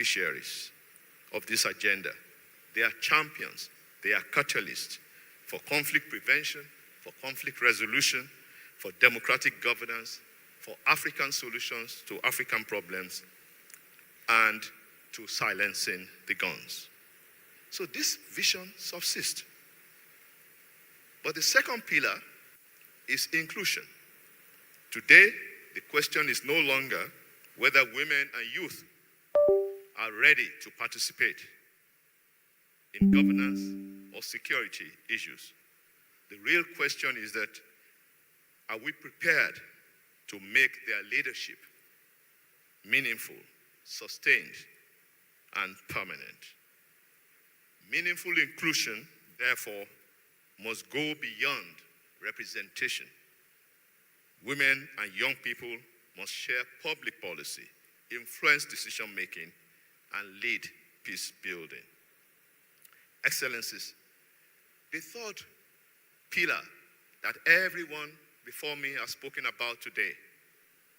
beneficiaries of this agenda. They are champions, they are catalysts for conflict prevention, for conflict resolution, for democratic governance, for African solutions to African problems, and to silencing the guns. So this vision subsists. But the second pillar is inclusion. Today, the question is no longer whether women and youth are ready to participate in governance or security issues. The real question is that, are we prepared to make their leadership meaningful, sustained, and permanent? Meaningful inclusion, therefore, must go beyond representation. Women and young people must share public policy, influence decision-making, and lead peace building. Excellencies, the third pillar that everyone before me has spoken about today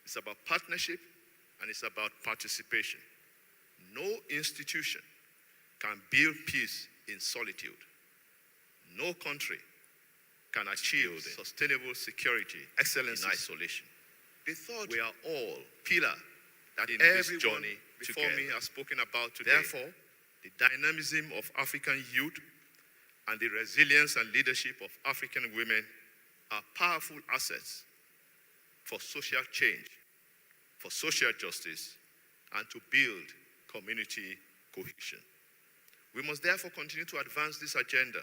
is about partnership and it's about participation. No institution can build peace in solitude. No country can achieve sustainable security, excellence in isolation. The third, we are all pillar that in every journey before me has spoken about today. Therefore, the dynamism of African youth and the resilience and leadership of African women are powerful assets for social change, for social justice, and to build community cohesion. We must therefore continue to advance this agenda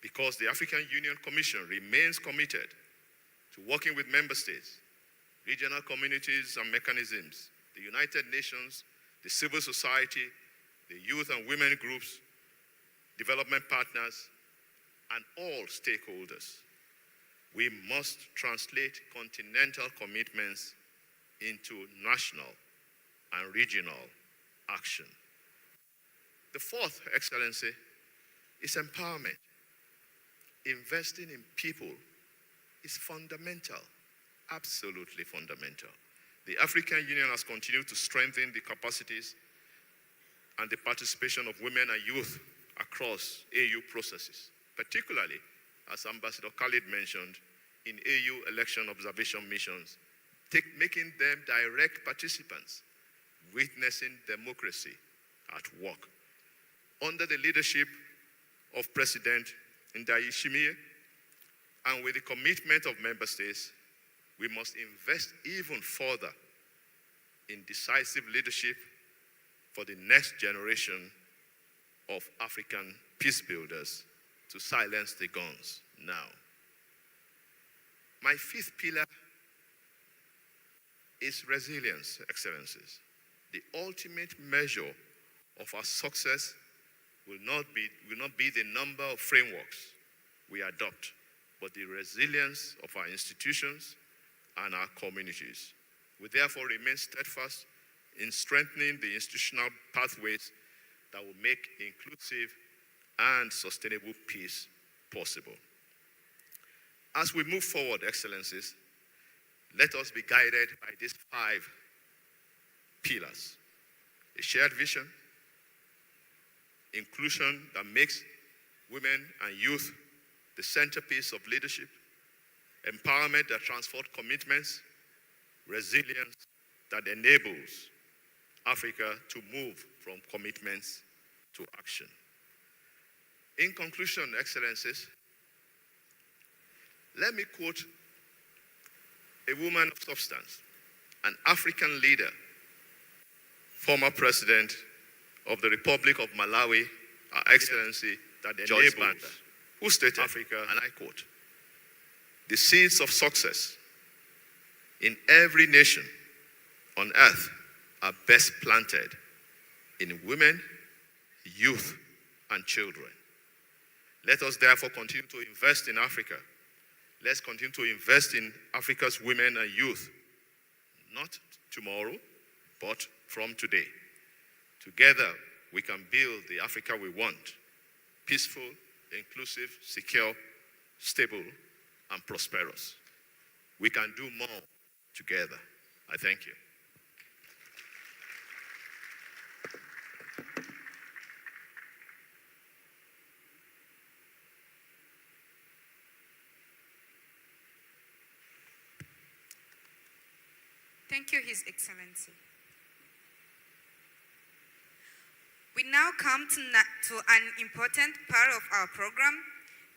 because the African Union Commission remains committed to working with member states, regional communities and mechanisms, the United Nations, the civil society, the youth and women groups, development partners, and all stakeholders. We must translate continental commitments into national and regional action. The fourth, Excellency, is empowerment. Investing in people is fundamental, absolutely fundamental. The African Union has continued to strengthen the capacities and the participation of women and youth across AU processes, particularly, as Ambassador Khalid mentioned, in AU election observation missions, making them direct participants, witnessing democracy at work. Under the leadership of President Ndayishimiye, and with the commitment of member states, we must invest even further in decisive leadership for the next generation of African peace builders to silence the guns now. My fifth pillar is resilience, Excellencies. The ultimate measure of our success will not be the number of frameworks we adopt, but the resilience of our institutions and our communities. We therefore remain steadfast in strengthening the institutional pathways that will make inclusive and sustainable peace possible. As we move forward, Excellencies, let us be guided by these 5 pillars. A shared vision, inclusion that makes women and youth the centerpiece of leadership, empowerment that transforms commitments, resilience that enables Africa to move from commitments to action. In conclusion, Excellencies, let me quote a woman of substance, an African leader, former president of the Republic of Malawi, Her Excellency that enables, who stated, Africa, and I quote, "The seeds of success in every nation on earth are best planted in women, youth, and children. Let us therefore continue to invest in Africa. Let's continue to invest in Africa's women and youth, not tomorrow, but from today. Together, we can build the Africa we want, peaceful, inclusive, secure, stable, and prosperous. We can do more together." I thank you. Thank you, His Excellency. We now come to an important part of our program,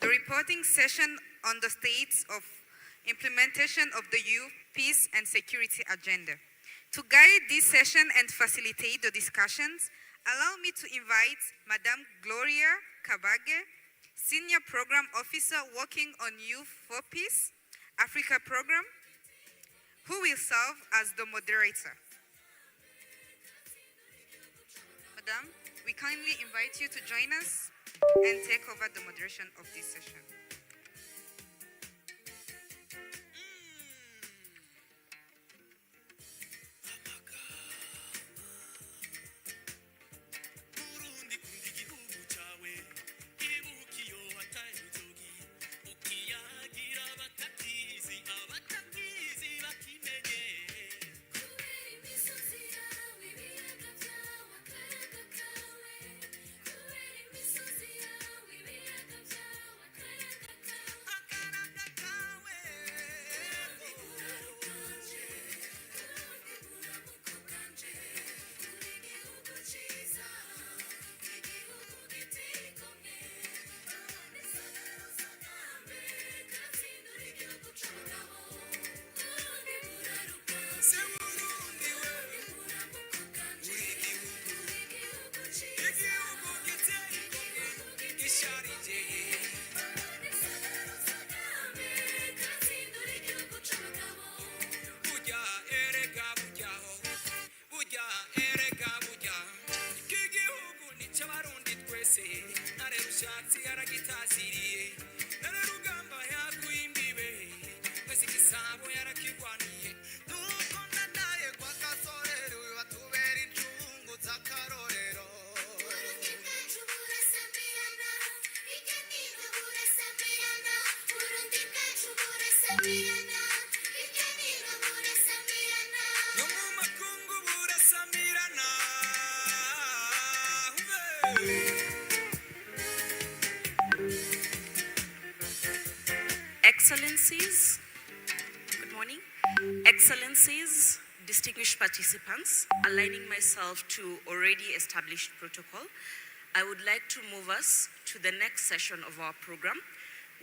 the reporting session on the states of implementation of the Youth, Peace and Security Agenda. To guide this session and facilitate the discussions, allow me to invite Madame Gloria Kabage, Senior Program Officer working on Youth for Peace, Africa Program, who will serve as the moderator. Madame, we kindly invite you to join us and take over the moderation of this session. Excellencies, good morning. Excellencies, distinguished participants, aligning myself to already established protocol, I would like to move us to the next session of our program,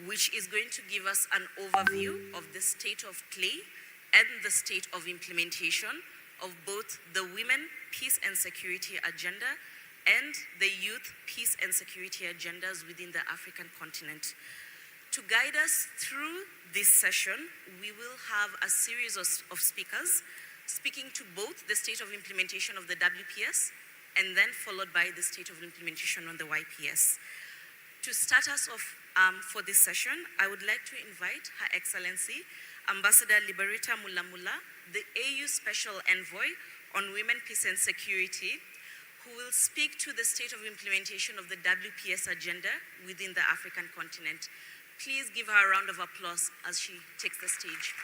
which is going to give us an overview of the state of play and the state of implementation of both the Women, Peace and Security Agenda and the Youth, Peace and Security Agendas within the African continent. To guide us through this session, we will have a series of speakers speaking to both the state of implementation of the WPS and then followed by the state of implementation on the YPS. To start us off for this session, I would like to invite Her Excellency, Ambassador Liberata Mulamula, the AU Special Envoy on Women, Peace and Security, who will speak to the state of implementation of the WPS agenda within the African continent. Please give her a round of applause as she takes the stage.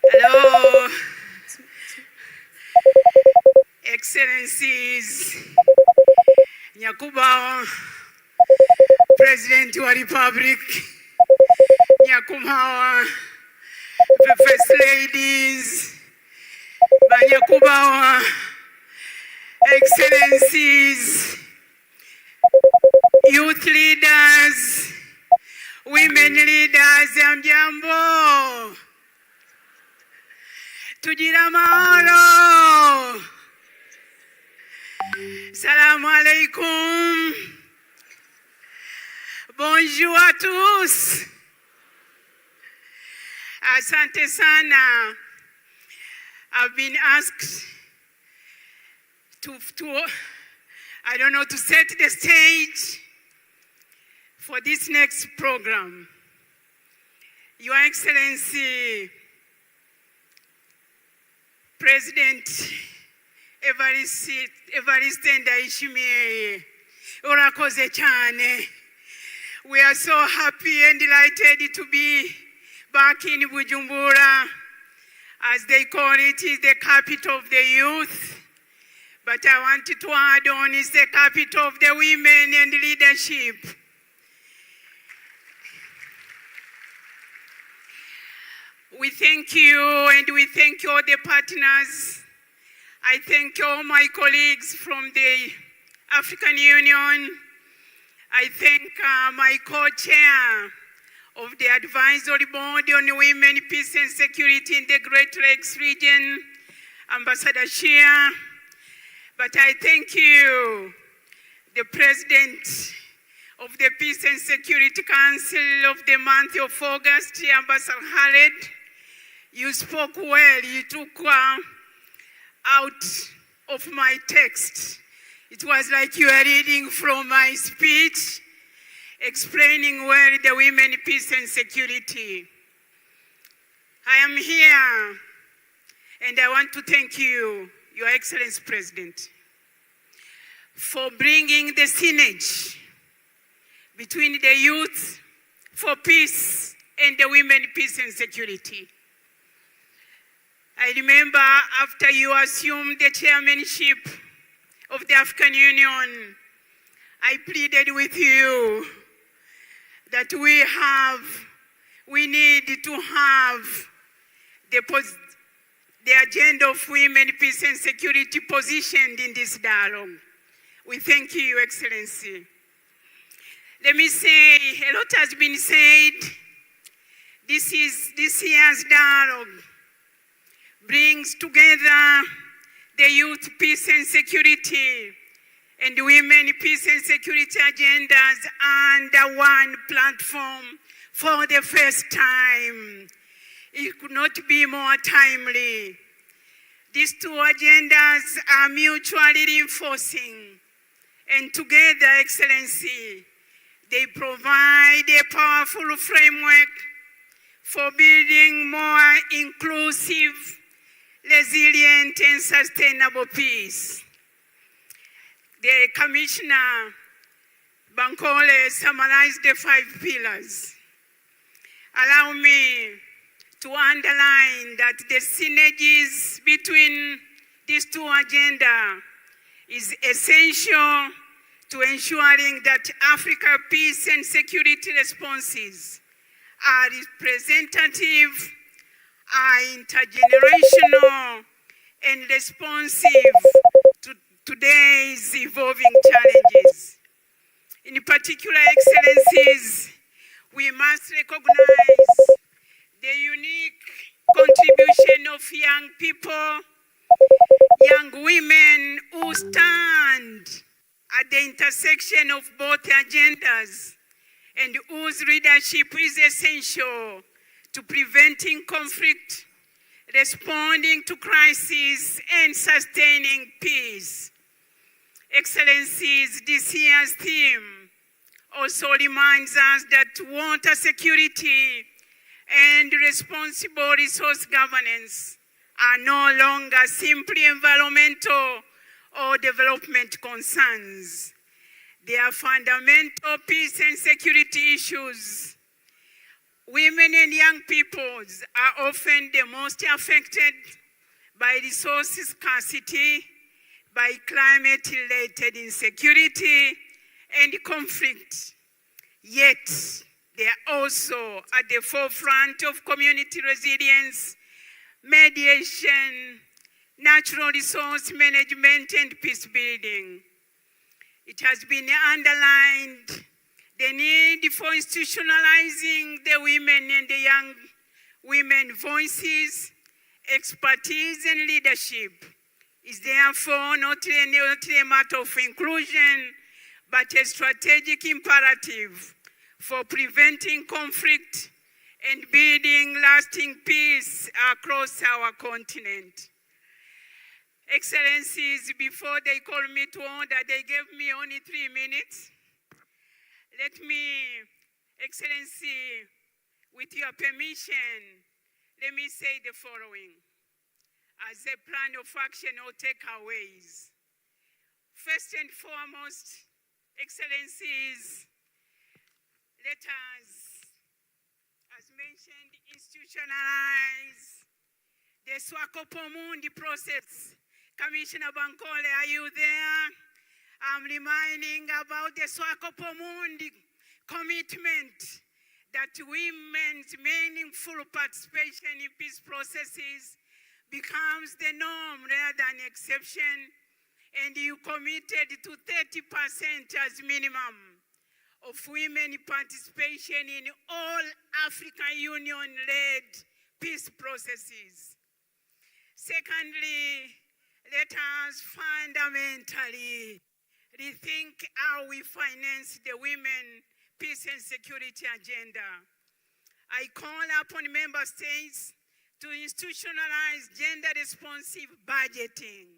Hello, Excellencies, Nyakubawa, President wa Republic, Nyakubawa, the First Ladies, Banyakubawa, Excellencies, Youth Leaders, Women Leaders, Mjambo. Tujira mahalo. Salam alaikum. Bonjour à tous. Asante sana. I've been asked to set the stage for this next program. Your Excellency, President Evariste Ndayishimiye, orakoze cyane. We are so happy and delighted to be back in Bujumbura. As they call it, is the capital of the youth. But I wanted to add on, it's the capital of the women and leadership. We thank you, and we thank all the partners. I thank all my colleagues from the African Union. I thank my co-chair of the Advisory Board on Women, Peace and Security in the Great Lakes region, Ambassador Shia. But I thank you, the President of the Peace and Security Council of the month of August, Ambassador Khaled. You spoke well. You took out of my text. It was like you were reading from my speech, explaining well the women, peace and security. I am here, and I want to thank you, Your Excellency President, for bringing the synergy between the youth for peace and the women, peace and security. I remember after you assumed the chairmanship of the African Union, I pleaded with you that we need to have the agenda of women, peace and security positioned in this dialogue. We thank you, Your Excellency. Let me say, a lot has been said. This year's dialogue brings together the youth, peace and security, and women, peace and security agendas under one platform for the first time. It could not be more timely. These two agendas are mutually reinforcing, and together, Excellency, they provide a powerful framework for building more inclusive, resilient and sustainable peace. The Commissioner Bankole summarized the 5 pillars. Allow me to underline that the synergies between these two agendas is essential to ensuring that Africa peace and security responses are representative, are intergenerational, and responsive to today's evolving challenges. In particular, Excellencies, we must recognize the unique contribution of young people, young women who stand at the intersection of both agendas and whose leadership is essential to preventing conflict, responding to crises, and sustaining peace. Excellencies, this year's theme also reminds us that water security and responsible resource governance are no longer simply environmental or development concerns. They are fundamental peace and security issues. Women and young peoples are often the most affected by resource scarcity, by climate-related insecurity and conflict. Yet, they are also at the forefront of community resilience, mediation, natural resource management, and peace building. It has been underlined the need for institutionalizing the women and the young women voices, expertise, and leadership is therefore not a matter of inclusion, but a strategic imperative for preventing conflict and building lasting peace across our continent. Excellencies, before they called me to order, they gave me only 3 minutes. Let me, Excellency, with your permission, let me say the following as a plan of action or takeaways. First and foremost, Excellencies, let us, as mentioned, institutionalize the Swakopomund process. Commissioner Bankole, are you there? I'm reminding about the Swakopomund commitment that women's meaningful participation in peace processes becomes the norm rather than exception, and you committed to 30% as minimum of women participation in all African Union-led peace processes. Secondly, let us fundamentally rethink how we finance the women peace and security agenda. I call upon member states to institutionalize gender-responsive budgeting,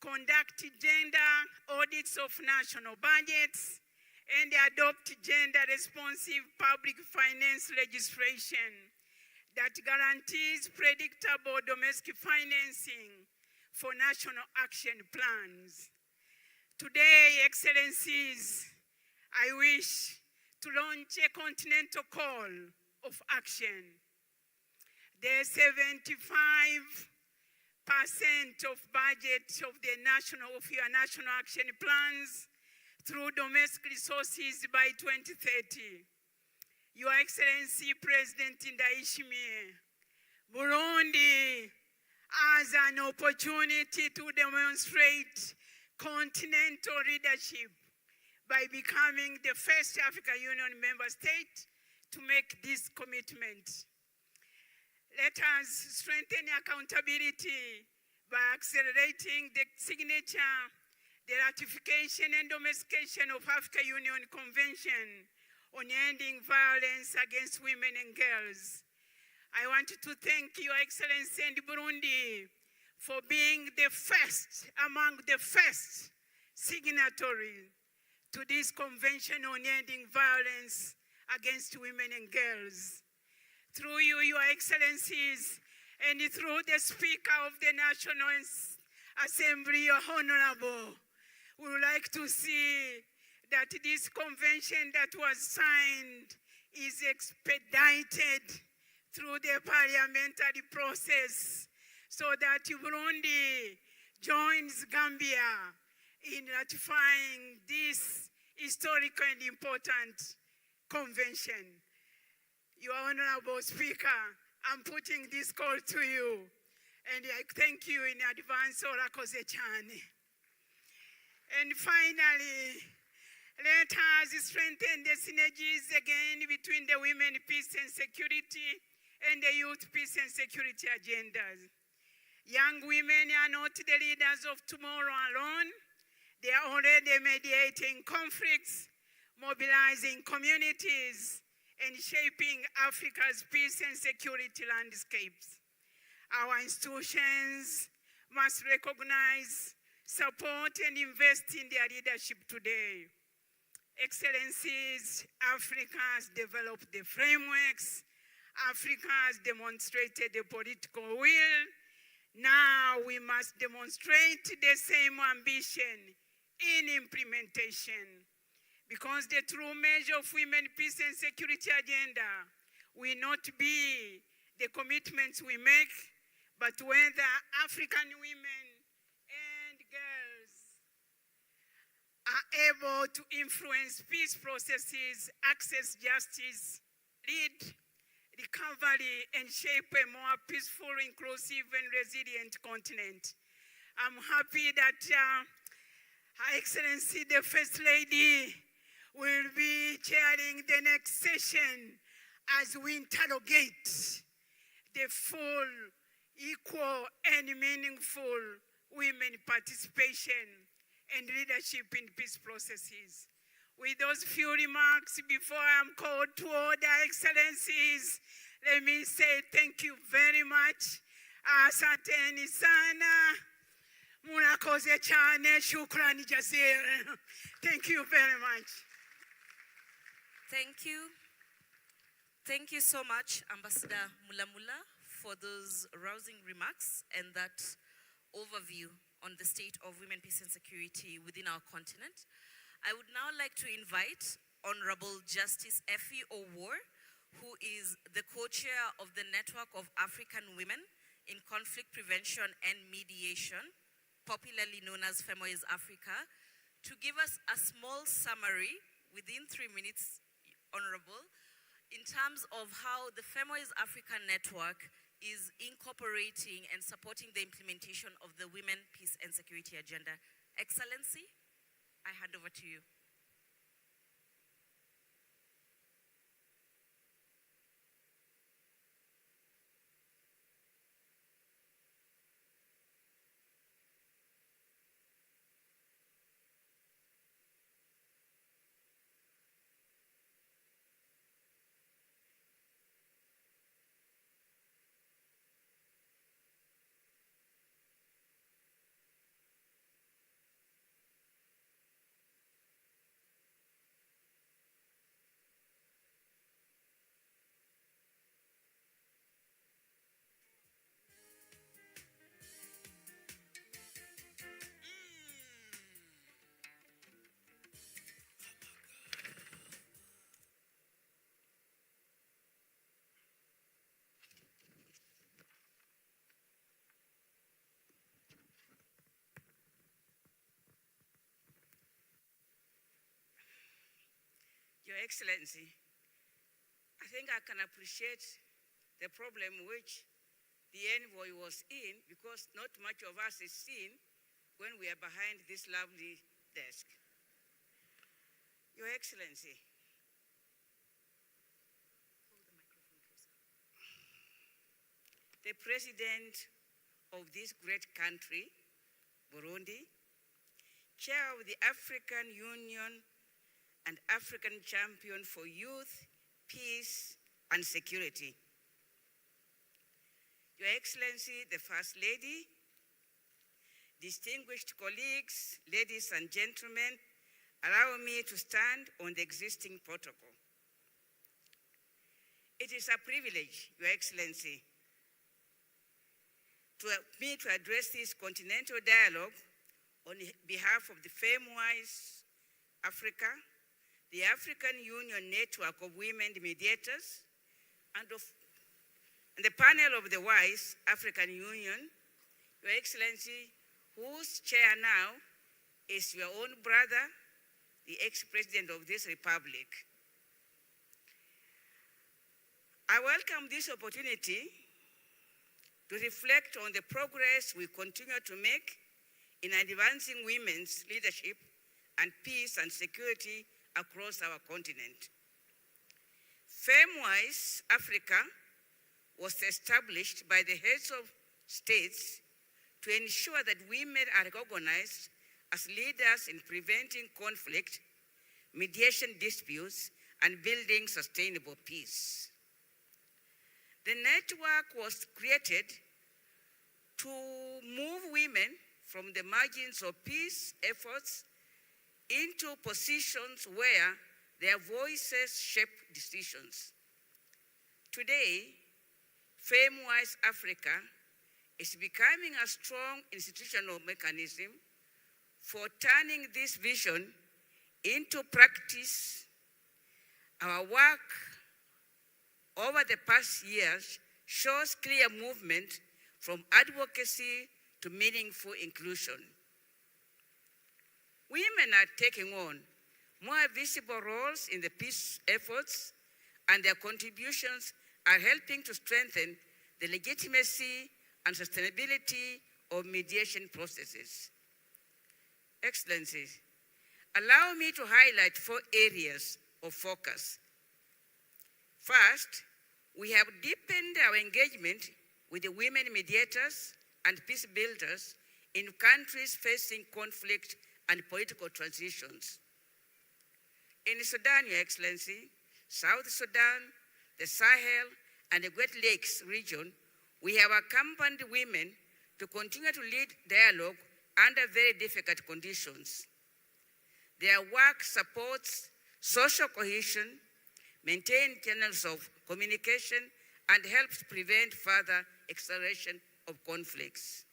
conduct gender audits of national budgets, and adopt gender-responsive public finance legislation that guarantees predictable domestic financing for national action plans. Today, Excellencies, I wish to launch a continental call of action. The 75% of budget of your national action plans through domestic resources by 2030. Your Excellency President Ndayishimiye, Burundi has an opportunity to demonstrate continental leadership by becoming the first African Union member state to make this commitment. Let us strengthen accountability by accelerating the signature, the ratification and domestication of African Union Convention on ending violence against women and girls. I want to thank Your Excellency and Burundi for being the first, among the first signatories to this convention on ending violence against women and girls. Through you, Your Excellencies, and through the Speaker of the National Assembly, Your Honorable, we would like to see that this convention that was signed is expedited through the parliamentary process so that Burundi joins Gambia in ratifying this historic and important convention. Your Honorable Speaker, I'm putting this call to you, and I thank you in advance, Orakoze Chane. And finally, let us strengthen the synergies again between the women peace and security and the youth peace and security agendas. Young women are not the leaders of tomorrow alone. They are already mediating conflicts, mobilizing communities, and shaping Africa's peace and security landscapes. Our institutions must recognize, support, and invest in their leadership today. Excellencies, Africa has developed the frameworks. Africa has demonstrated the political will. Now we must demonstrate the same ambition in implementation, because the true measure of women peace and security agenda will not be the commitments we make, but whether African women and girls are able to influence peace processes, access justice, lead recovery, and shape a more peaceful, inclusive, and resilient continent. I'm happy that Her Excellency, the First Lady, will be chairing the next session as we interrogate the full, equal, and meaningful women participation and leadership in peace processes. With those few remarks, before I'm called to order, Excellencies, let me say thank you very much. Asanteni sana. Munakoze chane, shukrani jazira. Thank you very much. Thank you. Thank you so much, Ambassador Mulamula, for those rousing remarks and that overview on the state of women, peace, and security within our continent. I would now like to invite Honorable Justice Effie Owor, who is the co-chair of the Network of African Women in Conflict Prevention and Mediation, popularly known as FEMOIS Africa, to give us a small summary within 3 minutes, Honorable, in terms of how the FEMOIS Africa Network is incorporating and supporting the implementation of the Women, Peace, and Security Agenda. Excellency, I hand over to you. Your Excellency, I think I can appreciate the problem which the envoy was in, because not much of us is seen when we are behind this lovely desk. Your Excellency, Hold the microphone closer. the President of this great country, Burundi, Chair of the African Union and African Champion for Youth, Peace, and Security. Your Excellency, the First Lady, distinguished colleagues, ladies and gentlemen, allow me to stand on the existing protocol. It is a privilege, Your Excellency, to me to address this continental dialogue on behalf of the FEMOIS Africa, the African Union Network of Women Mediators, and the panel of the WISE African Union, Your Excellency, whose chair now is your own brother, the ex-president of this republic. I welcome this opportunity to reflect on the progress we continue to make in advancing women's leadership and peace and security across our continent. FEMOIS Africa was established by the heads of states to ensure that women are recognized as leaders in preventing conflict, mediation disputes, and building sustainable peace. The network was created to move women from the margins of peace efforts into positions where their voices shape decisions. Today, FEMOIS Africa is becoming a strong institutional mechanism for turning this vision into practice. Our work over the past years shows clear movement from advocacy to meaningful inclusion. Women are taking on more visible roles in the peace efforts, and their contributions are helping to strengthen the legitimacy and sustainability of mediation processes. Excellencies, allow me to highlight 4 areas of focus. First, we have deepened our engagement with the women mediators and peace builders in countries facing conflict and political transitions. In Sudan, Your Excellency, South Sudan, the Sahel, and the Great Lakes region, we have accompanied women to continue to lead dialogue under very difficult conditions. Their work supports social cohesion, maintain channels of communication, and helps prevent further acceleration of conflicts.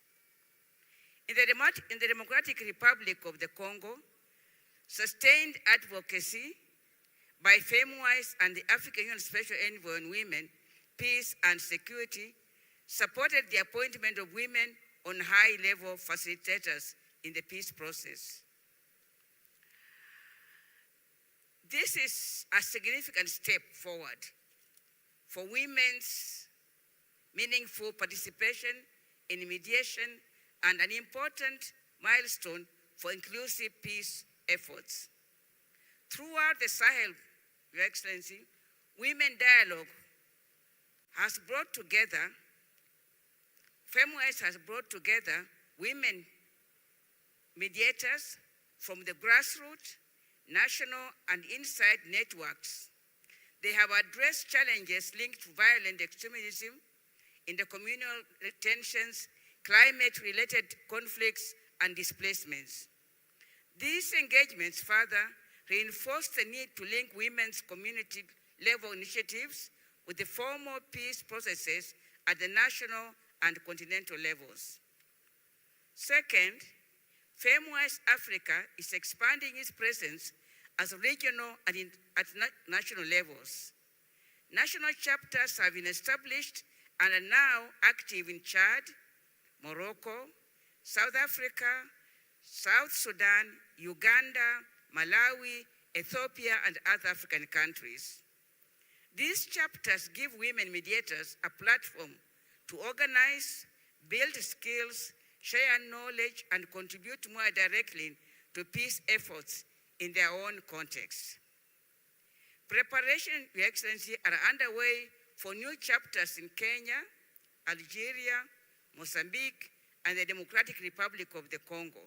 In the Democratic Republic of the Congo, sustained advocacy by FEMWISE and the African Union Special Envoy on Women, Peace and Security supported the appointment of women on high-level facilitators in the peace process. This is a significant step forward for women's meaningful participation in mediation and an important milestone for inclusive peace efforts. Throughout the Sahel, Your Excellency, Women Dialogue has brought together, FEMWISE has brought together women mediators from the grassroots, national, and inside networks. They have addressed challenges linked to violent extremism, intercommunal tensions, climate-related conflicts, and displacements. These engagements further reinforce the need to link women's community-level initiatives with the formal peace processes at the national and continental levels. Second, FEMWISE Africa is expanding its presence as regional and at national levels. National chapters have been established and are now active in Chad, Morocco, South Africa, South Sudan, Uganda, Malawi, Ethiopia, and other African countries. These chapters give women mediators a platform to organize, build skills, share knowledge, and contribute more directly to peace efforts in their own context. Preparations, Your Excellency, are underway for new chapters in Kenya, Algeria, Mozambique, and the Democratic Republic of the Congo.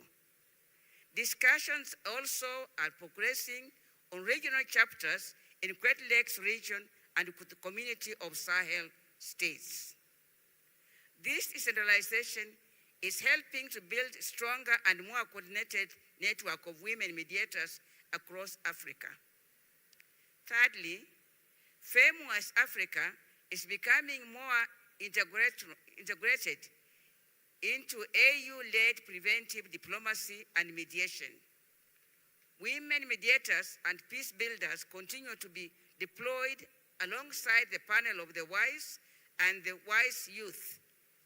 Discussions also are progressing on regional chapters in Great Lakes region and with the community of Sahel states. This decentralization is helping to build a stronger and more coordinated network of women mediators across Africa. Thirdly, FEMWISE Africa is becoming more integrated into AU-led preventive diplomacy and mediation. Women mediators and peace builders continue to be deployed alongside the panel of the WISE and the WISE youth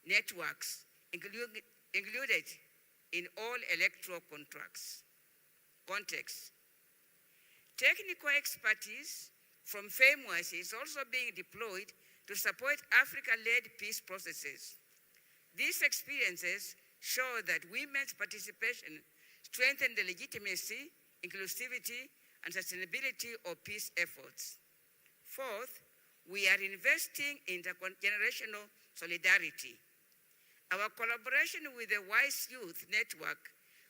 networks, included in all electoral contexts. Technical expertise from FEMWISE is also being deployed to support Africa-led peace processes. These experiences show that women's participation strengthens the legitimacy, inclusivity, and sustainability of peace efforts. Fourth, we are investing in intergenerational solidarity. Our collaboration with the WISE Youth Network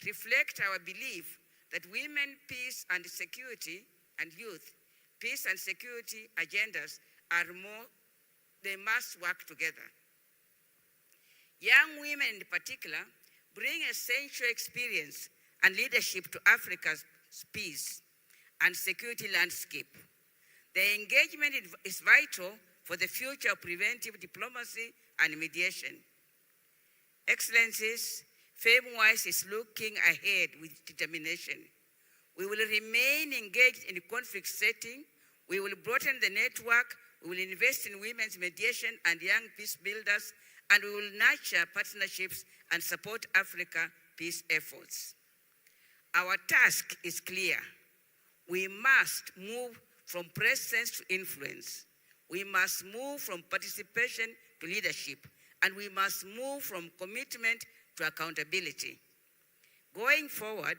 reflects our belief that women, peace, and security, and youth, peace and security agendas they must work together. Young women in particular bring essential experience and leadership to Africa's peace and security landscape. Their engagement is vital for the future of preventive diplomacy and mediation. Excellencies, FEMWISE is looking ahead with determination. We will remain engaged in the conflict setting. We will broaden the network. We will invest in women's mediation and young peace builders, and we will nurture partnerships and support Africa peace efforts. Our task is clear. We must move from presence to influence. We must move from participation to leadership, and we must move from commitment to accountability. Going forward,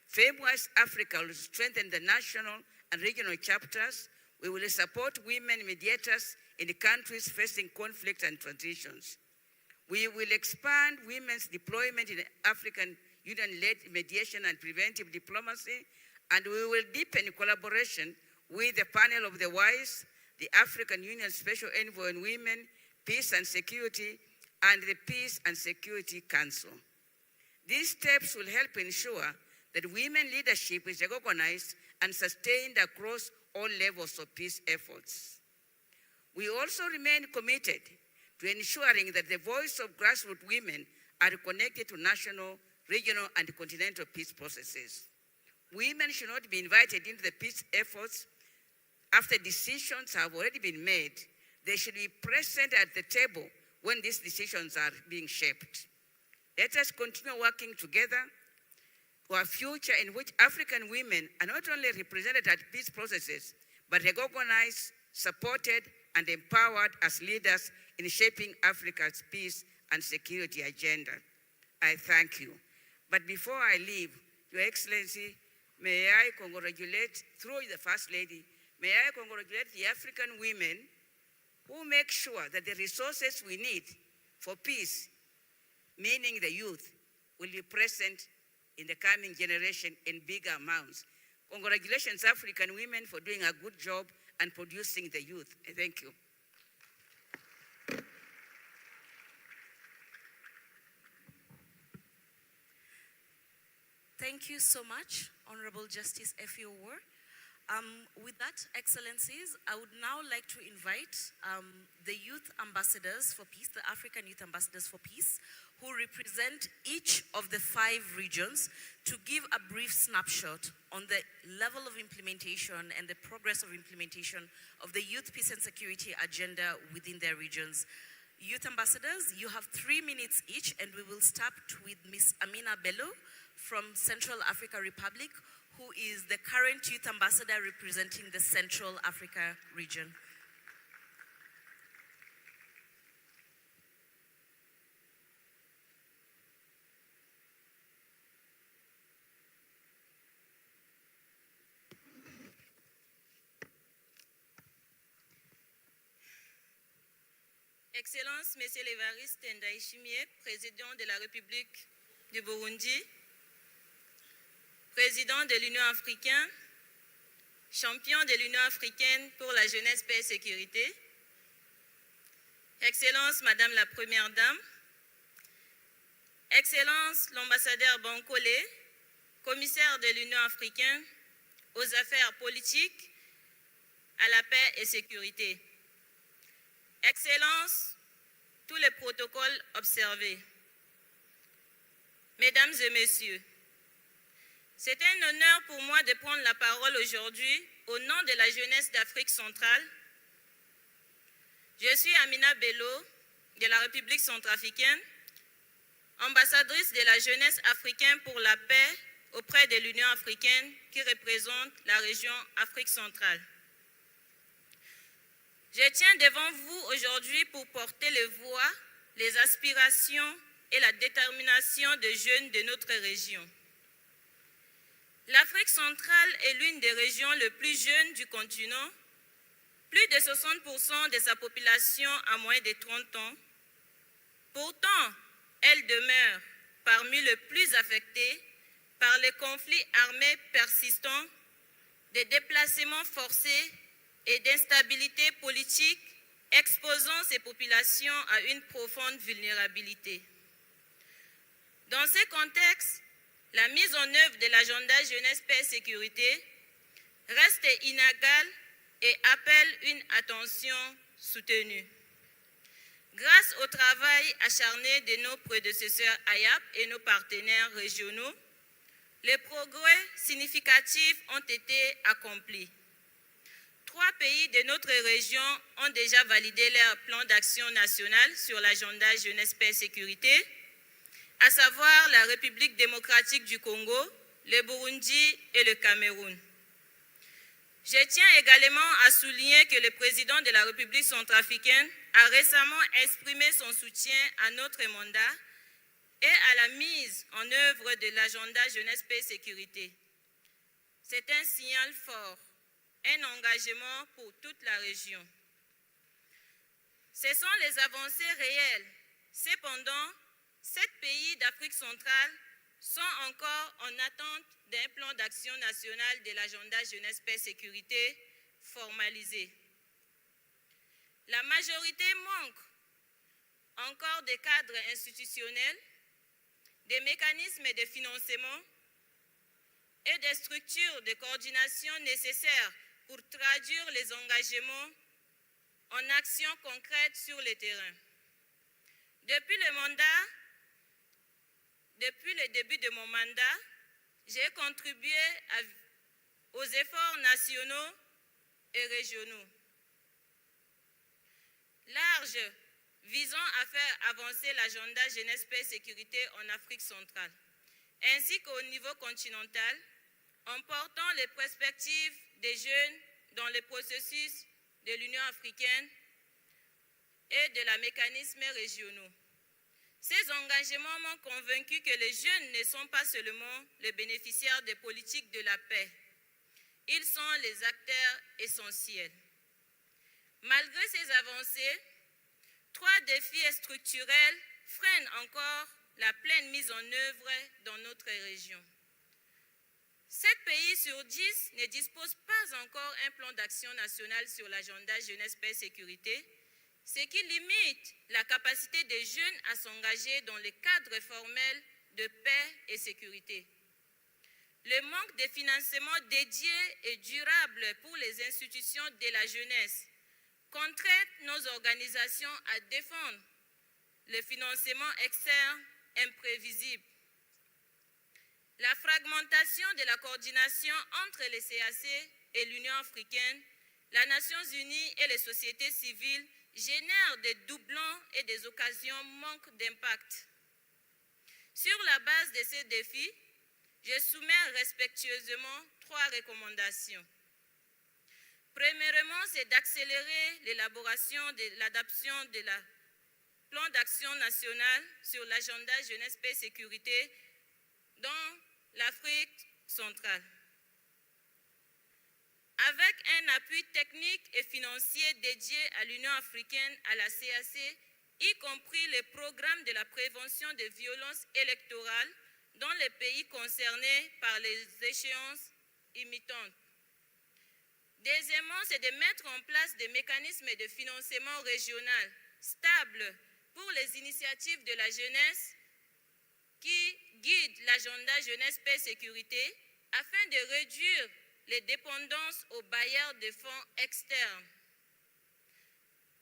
FEMWISE Africa will strengthen the national and regional chapters. We will support women mediators in the countries facing conflict and transitions. We will expand women's deployment in African Union-led mediation and preventive diplomacy, and we will deepen collaboration with the panel of the WISE, the African Union Special Envoy on Women, Peace and Security, and the Peace and Security Council. These steps will help ensure that women leadership is recognized and sustained across all levels of peace efforts. We also remain committed to ensuring that the voice of grassroots women are connected to national, regional, and continental peace processes. Women should not be invited into the peace efforts after decisions have already been made. They should be present at the table when these decisions are being shaped. Let us continue working together for a future in which African women are not only represented at peace processes, but recognized, supported, and empowered as leaders in shaping Africa's peace and security agenda. I thank you. But before I leave, Your Excellency, may I congratulate, through the First Lady, may I congratulate the African women who make sure that the resources we need for peace, meaning the youth, will be present in the coming generation in bigger amounts. Congratulations, African women, for doing a good job and producing the youth. Thank you. Thank you so much, Honorable Justice Effie Owour. With that, Excellencies, I would now like to invite the Youth Ambassadors for Peace, the African Youth Ambassadors for Peace, who represent each of the 5 regions, to give a brief snapshot on the level of implementation and the progress of implementation of the youth peace and security agenda within their regions. Youth Ambassadors, you have 3 minutes each, and we will start with Ms. Amina Bello from Central Africa Republic, who is the current Youth Ambassador representing the Central Africa region. Excellences, Monsieur l'Évariste Ndayishimiye, Président de la République du Burundi, Président de l'Union africaine, champion de l'Union africaine pour la jeunesse, paix et sécurité, Excellence Madame la Première Dame, Excellence l'ambassadeur Bankole, commissaire de l'Union africaine aux affaires politiques, à la paix et sécurité. Excellences, tous les protocoles observés. Mesdames et messieurs, c'est un honneur pour moi de prendre la parole aujourd'hui au nom de la jeunesse d'Afrique centrale. Je suis Amina Bello de la République centrafricaine, ambassadrice de la jeunesse africaine pour la paix auprès de l'Union africaine qui représente la région Afrique centrale. Je tiens devant vous aujourd'hui pour porter les voix, les aspirations et la détermination des jeunes de notre région. L'Afrique centrale est l'une des régions les plus jeunes du continent. Plus de 60% de sa population a moins de 30 ans. Pourtant, elle demeure parmi les plus affectés par les conflits armés persistants, des déplacements forcés et d'instabilité politique, exposant ces populations à une profonde vulnérabilité. Dans ce contexte, la mise en œuvre de l'agenda jeunesse, paix et sécurité reste inégale et appelle une attention soutenue. Grâce au travail acharné de nos prédécesseurs AYAP et nos partenaires régionaux, les progrès significatifs ont été accomplis. 3 pays de notre région ont déjà validé leur plan d'action national sur l'agenda jeunesse, paix et sécurité, à savoir la République démocratique du Congo, le Burundi et le Cameroun. Je tiens également à souligner que le président de la République centrafricaine a récemment exprimé son soutien à notre mandat et à la mise en œuvre de l'agenda jeunesse, paix et sécurité. C'est un signal fort, un engagement pour toute la région. Ce sont les avancées réelles. Cependant, 7 pays d'Afrique centrale sont encore en attente d'un plan d'action national de l'agenda jeunesse, paix et sécurité formalisé. La majorité manque encore des cadres institutionnels, des mécanismes de financement et des structures de coordination nécessaires pour traduire les engagements en actions concrètes sur le terrain. Depuis le début de mon mandat, j'ai contribué aux efforts nationaux et régionaux larges visant à faire avancer l'agenda jeunesse, paix et sécurité en Afrique centrale, ainsi qu'au niveau continental, en portant les perspectives des jeunes dans le processus de l'Union africaine et de la mécanismes régionaux. Ces engagements m'ont convaincu que les jeunes ne sont pas seulement les bénéficiaires des politiques de la paix, ils sont les acteurs essentiels. Malgré ces avancées, 3 défis structurels freinent encore la pleine mise en œuvre dans notre région. 7 pays sur 10 ne disposent pas encore un plan d'action national sur l'agenda jeunesse, paix et sécurité, ce qui limite la capacité des jeunes à s'engager dans le cadre formel de paix et sécurité. Le manque de financement dédié et durable pour les institutions de la jeunesse contraint nos organisations à défendre le financement externe imprévisible. La fragmentation de la coordination entre les CAC et l'Union africaine, les Nations unies et les sociétés civiles génère des doublons et des occasions manquent d'impact. Sur la base de ces défis, je soumets respectueusement 3 recommandations. Premièrement, c'est d'accélérer l'élaboration de l'adoption de la plan d'action national sur l'agenda jeunesse, paix et sécurité dans l'Afrique centrale. Avec un appui technique et financier dédié à l'Union africaine, à la CAC, y compris le programme de la prévention des violences électorales dans les pays concernés par les échéances imitantes. Deuxièmement, c'est de mettre en place des mécanismes de financement régional stables pour les initiatives de la jeunesse qui guident l'agenda jeunesse, paix et sécurité afin de réduire les dépendances aux bailleurs de fonds externes.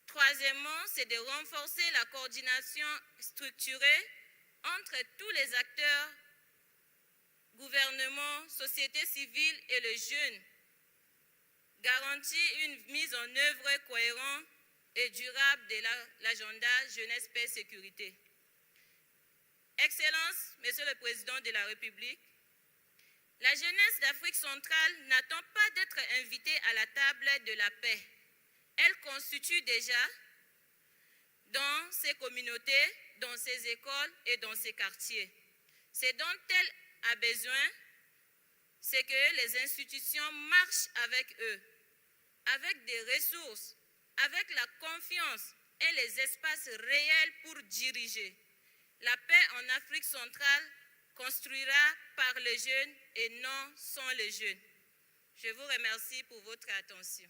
Troisièmement, c'est de renforcer la coordination structurée entre tous les acteurs, gouvernement, société civile et les jeunes, garantir une mise en œuvre cohérente et durable de l'agenda jeunesse, paix et sécurité. Excellences, Monsieur le Président de la République, la jeunesse d'Afrique centrale n'attend pas d'être invitée à la table de la paix. Elle constitue déjà dans ses communautés, dans ses écoles et dans ses quartiers. Ce dont elle a besoin, c'est que les institutions marchent avec eux, avec des ressources, avec la confiance et les espaces réels pour diriger. La paix en Afrique centrale construira par les jeunes et non sans les jeunes. Je vous remercie pour votre attention.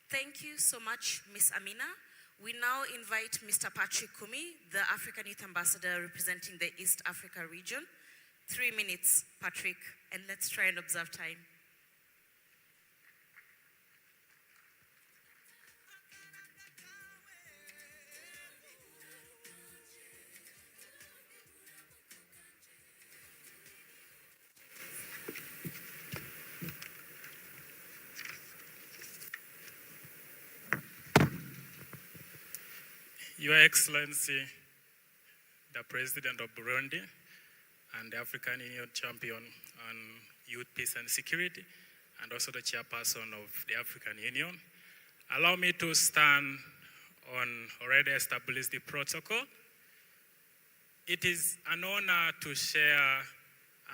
Thank you so much, Ms. Amina. We now invite Mr. Patrick Kumi, the African Youth Ambassador representing the East Africa region. 3 minutes, Patrick, and let's try and observe time. Your Excellency, the President of Burundi and the African Union Champion on Youth, Peace and Security, and also the Chairperson of the African Union, allow me to stand on already established the protocol. It is an honor to share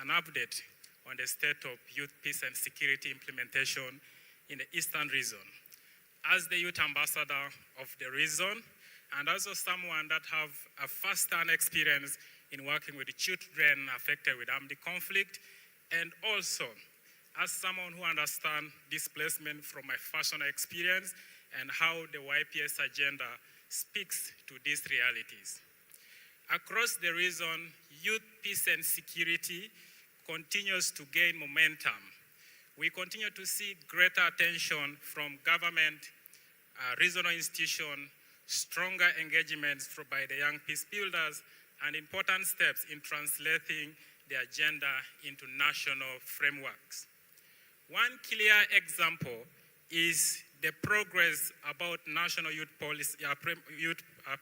an update on the state of youth, peace and security implementation in the Eastern region. As the Youth Ambassador of the region, and also someone that have a first-hand experience in working with the children affected with armed conflict, and also as someone who understands displacement from my personal experience and how the YPS agenda speaks to these realities. Across the region, youth peace and security continues to gain momentum. We continue to see greater attention from government, regional institutions, stronger engagements by the young peace builders, and important steps in translating the agenda into national frameworks. One clear example is the progress about national youth policy,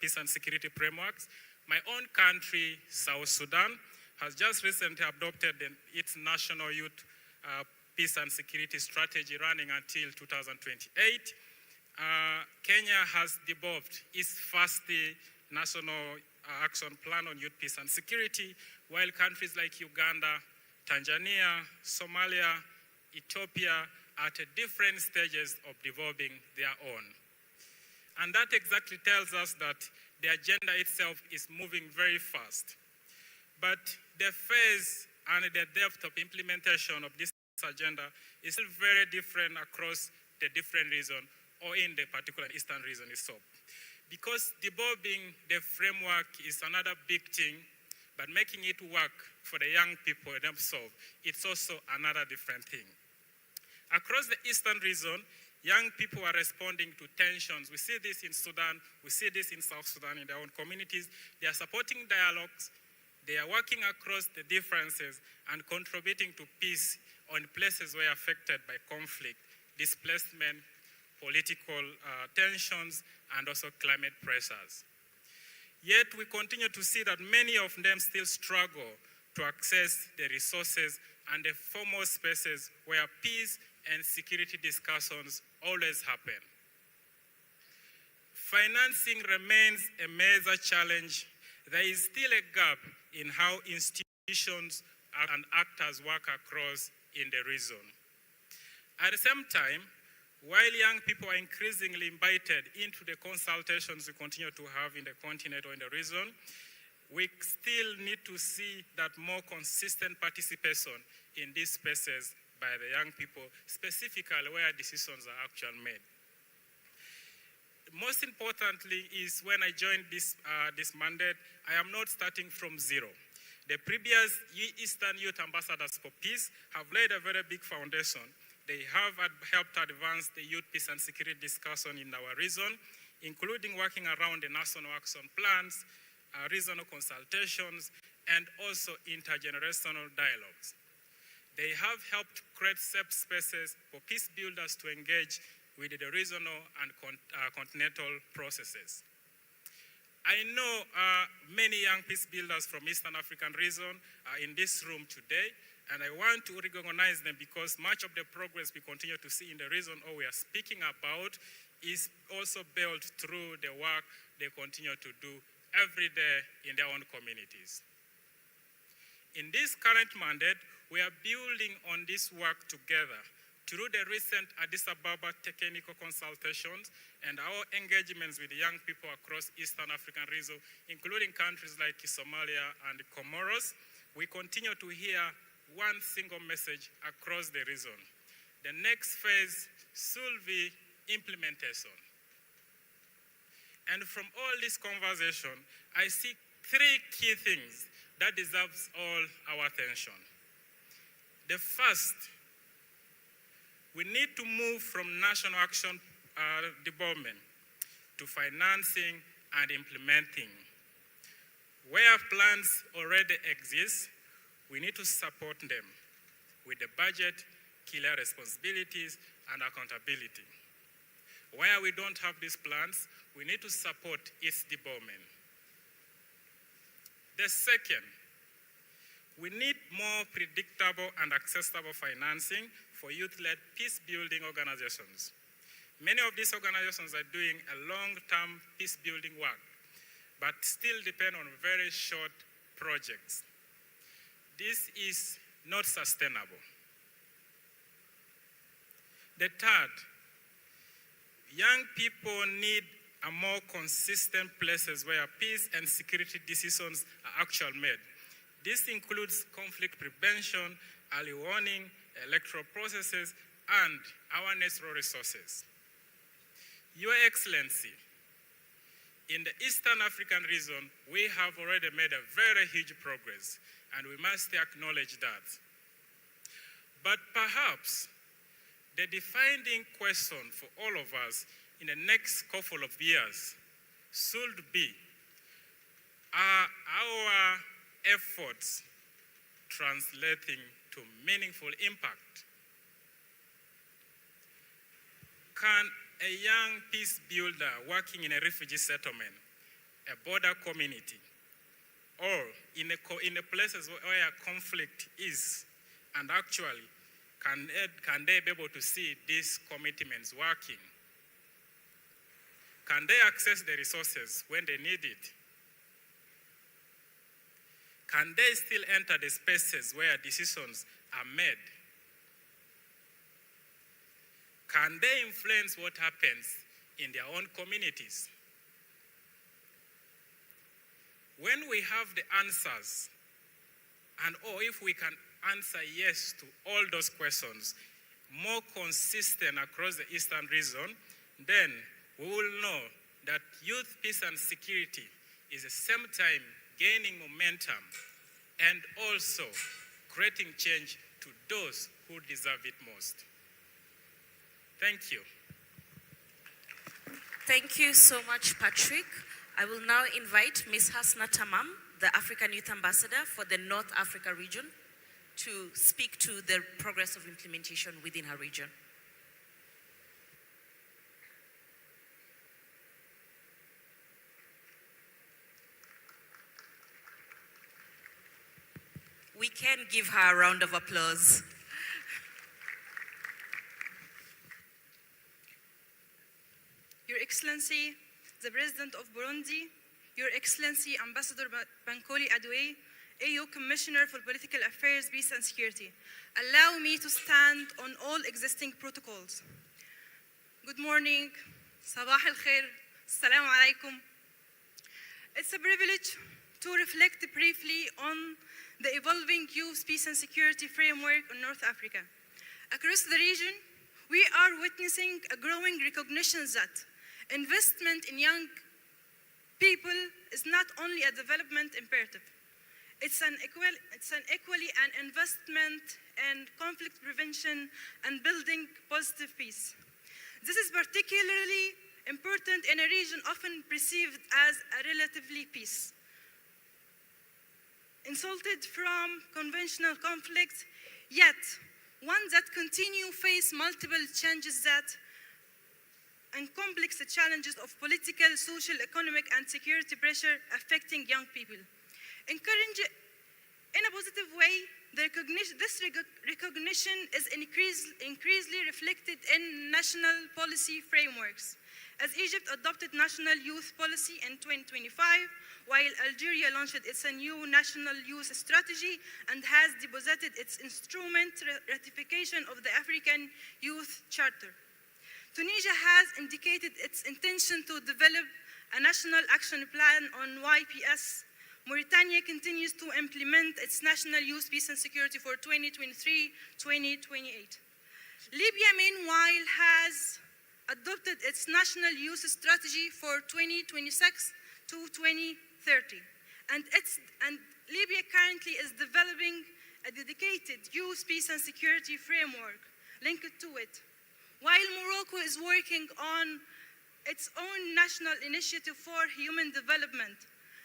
peace and security frameworks. My own country, South Sudan, has just recently adopted its national youth peace and security strategy running until 2028. Kenya has developed its first national action plan on youth peace and security, while countries like Uganda, Tanzania, Somalia, Ethiopia are at different stages of developing their own. And that exactly tells us that the agenda itself is moving very fast. But the phase and the depth of implementation of this agenda is still very different across the different regions or in the particular Eastern region itself. Because developing the framework is another big thing, but making it work for the young people themselves, it's also another different thing. Across the Eastern region, young people are responding to tensions. We see this in Sudan, we see this in South Sudan in their own communities. They are supporting dialogues, they are working across the differences and contributing to peace on places where affected by conflict, displacement, political tensions, and also climate pressures. Yet we continue to see that many of them still struggle to access the resources and the formal spaces where peace and security discussions always happen. Financing remains a major challenge. There is still a gap in how institutions and actors work across in the region. At the same time, while young people are increasingly invited into the consultations we continue to have in the continent or in the region, we still need to see that more consistent participation in these spaces by the young people, specifically where decisions are actually made. Most importantly is when I joined this mandate, I am not starting from zero. The previous Eastern Youth Ambassadors for Peace have laid a very big foundation. They have helped advance the youth peace and security discussion in our region, including working around the national action plans, regional consultations, and also intergenerational dialogues. They have helped create safe spaces for peace builders to engage with the regional and continental processes. I know many young peace builders from Eastern African region are in this room today, and I want to recognize them because much of the progress we continue to see in the region or we are speaking about is also built through the work they continue to do every day in their own communities. In this current mandate, we are building on this work together through the recent Addis Ababa technical consultations and our engagements with young people across Eastern African region, including countries like Somalia and Comoros. We continue to hear one single message across the region. The next phase should be implementation. And from all this conversation, I see three key things that deserves all our attention. The first, we need to move from national action development to financing and implementing. Where plans already exist, we need to support them with the budget, clear responsibilities, and accountability. Where we don't have these plans, we need to support its development. The second, we need more predictable and accessible financing for youth-led peace-building organizations. Many of these organizations are doing a long-term peace-building work, but still depend on very short projects. This is not sustainable. The third, young people need a more consistent places where peace and security decisions are actually made. This includes conflict prevention, early warning, electoral processes, and our natural resources. Your Excellency, in the Eastern African region, we have already made a very huge progress, and we must acknowledge that. But perhaps the defining question for all of us in the next couple of years should be, are our efforts translating to meaningful impact? Can a young peace builder working in a refugee settlement, a border community, or in the places where conflict is, and actually, can they be able to see these commitments working? Can they access the resources when they need it? Can they still enter the spaces where decisions are made? Can they influence what happens in their own communities? When we have the answers, or if we can answer yes to all those questions, more consistent across the Eastern region, then we will know that youth, peace, and security is at the same time gaining momentum and also creating change to those who deserve it most. Thank you. Thank you so much, Patrick. I will now invite Ms. Hasna Tamam, the African Youth Ambassador for the North Africa region, to speak to the progress of implementation within her region. We can give her a round of applause. Your Excellency, the President of Burundi, Your Excellency, Ambassador Bankole Adoué, AU Commissioner for Political Affairs, Peace and Security, allow me to stand on all existing protocols. Good morning, Sabah al-Khair, Assalamu alaikum. It's a privilege to reflect briefly on the evolving youth, peace and security framework in North Africa. Across the region, we are witnessing a growing recognition that investment in young people is not only a development imperative, it's equally an investment in conflict prevention and building positive peace. This is particularly important in a region often perceived as a relatively peace, insulted from conventional conflicts, yet one that continue face multiple changes and complex challenges of political, social, economic, and security pressure affecting young people. In a positive way, this recognition is increasingly reflected in national policy frameworks, as Egypt adopted national youth policy in 2025, while Algeria launched its new national youth strategy and has deposited its instrument ratification of the African Youth Charter. Tunisia has indicated its intention to develop a national action plan on YPS. Mauritania continues to implement its national youth, peace and security for 2023-2028. Libya, meanwhile, has adopted its national youth strategy for 2026 to 2030. And Libya currently is developing a dedicated youth, peace and security framework linked to it, while Morocco is working on its own national initiative for human development,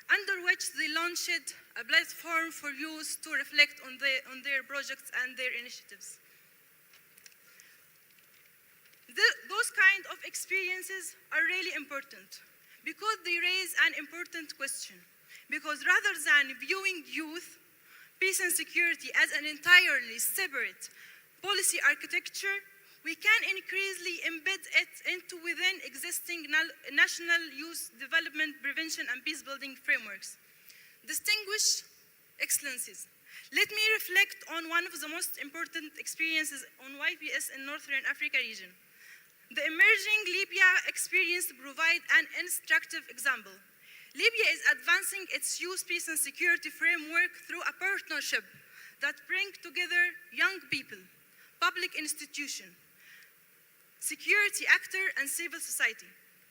under which they launched a platform for youth to reflect on their projects and their initiatives. Those kind of experiences are really important because they raise an important question. Because rather than viewing youth, peace and security as an entirely separate policy architecture, we can increasingly embed it into within existing national youth development, prevention, and peace-building frameworks. Distinguished Excellencies, let me reflect on one of the most important experiences on YPS in Northern Africa region. The emerging Libya experience provides an instructive example. Libya is advancing its youth, peace, and security framework through a partnership that brings together young people, public institutions, security actors, and civil society.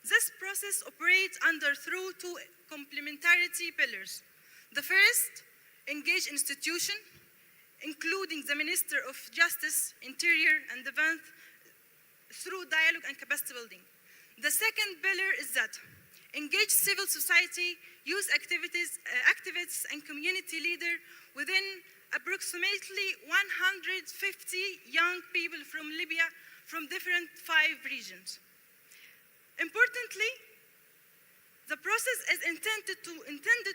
This process operates under through two complementarity pillars. The first, engage institution, including the Minister of Justice, Interior, and Defense, through dialogue and capacity building. The second pillar is that engage civil society, youth activists, and community leaders within approximately 150 young people from Libya from different 5 regions. Importantly, the process is intended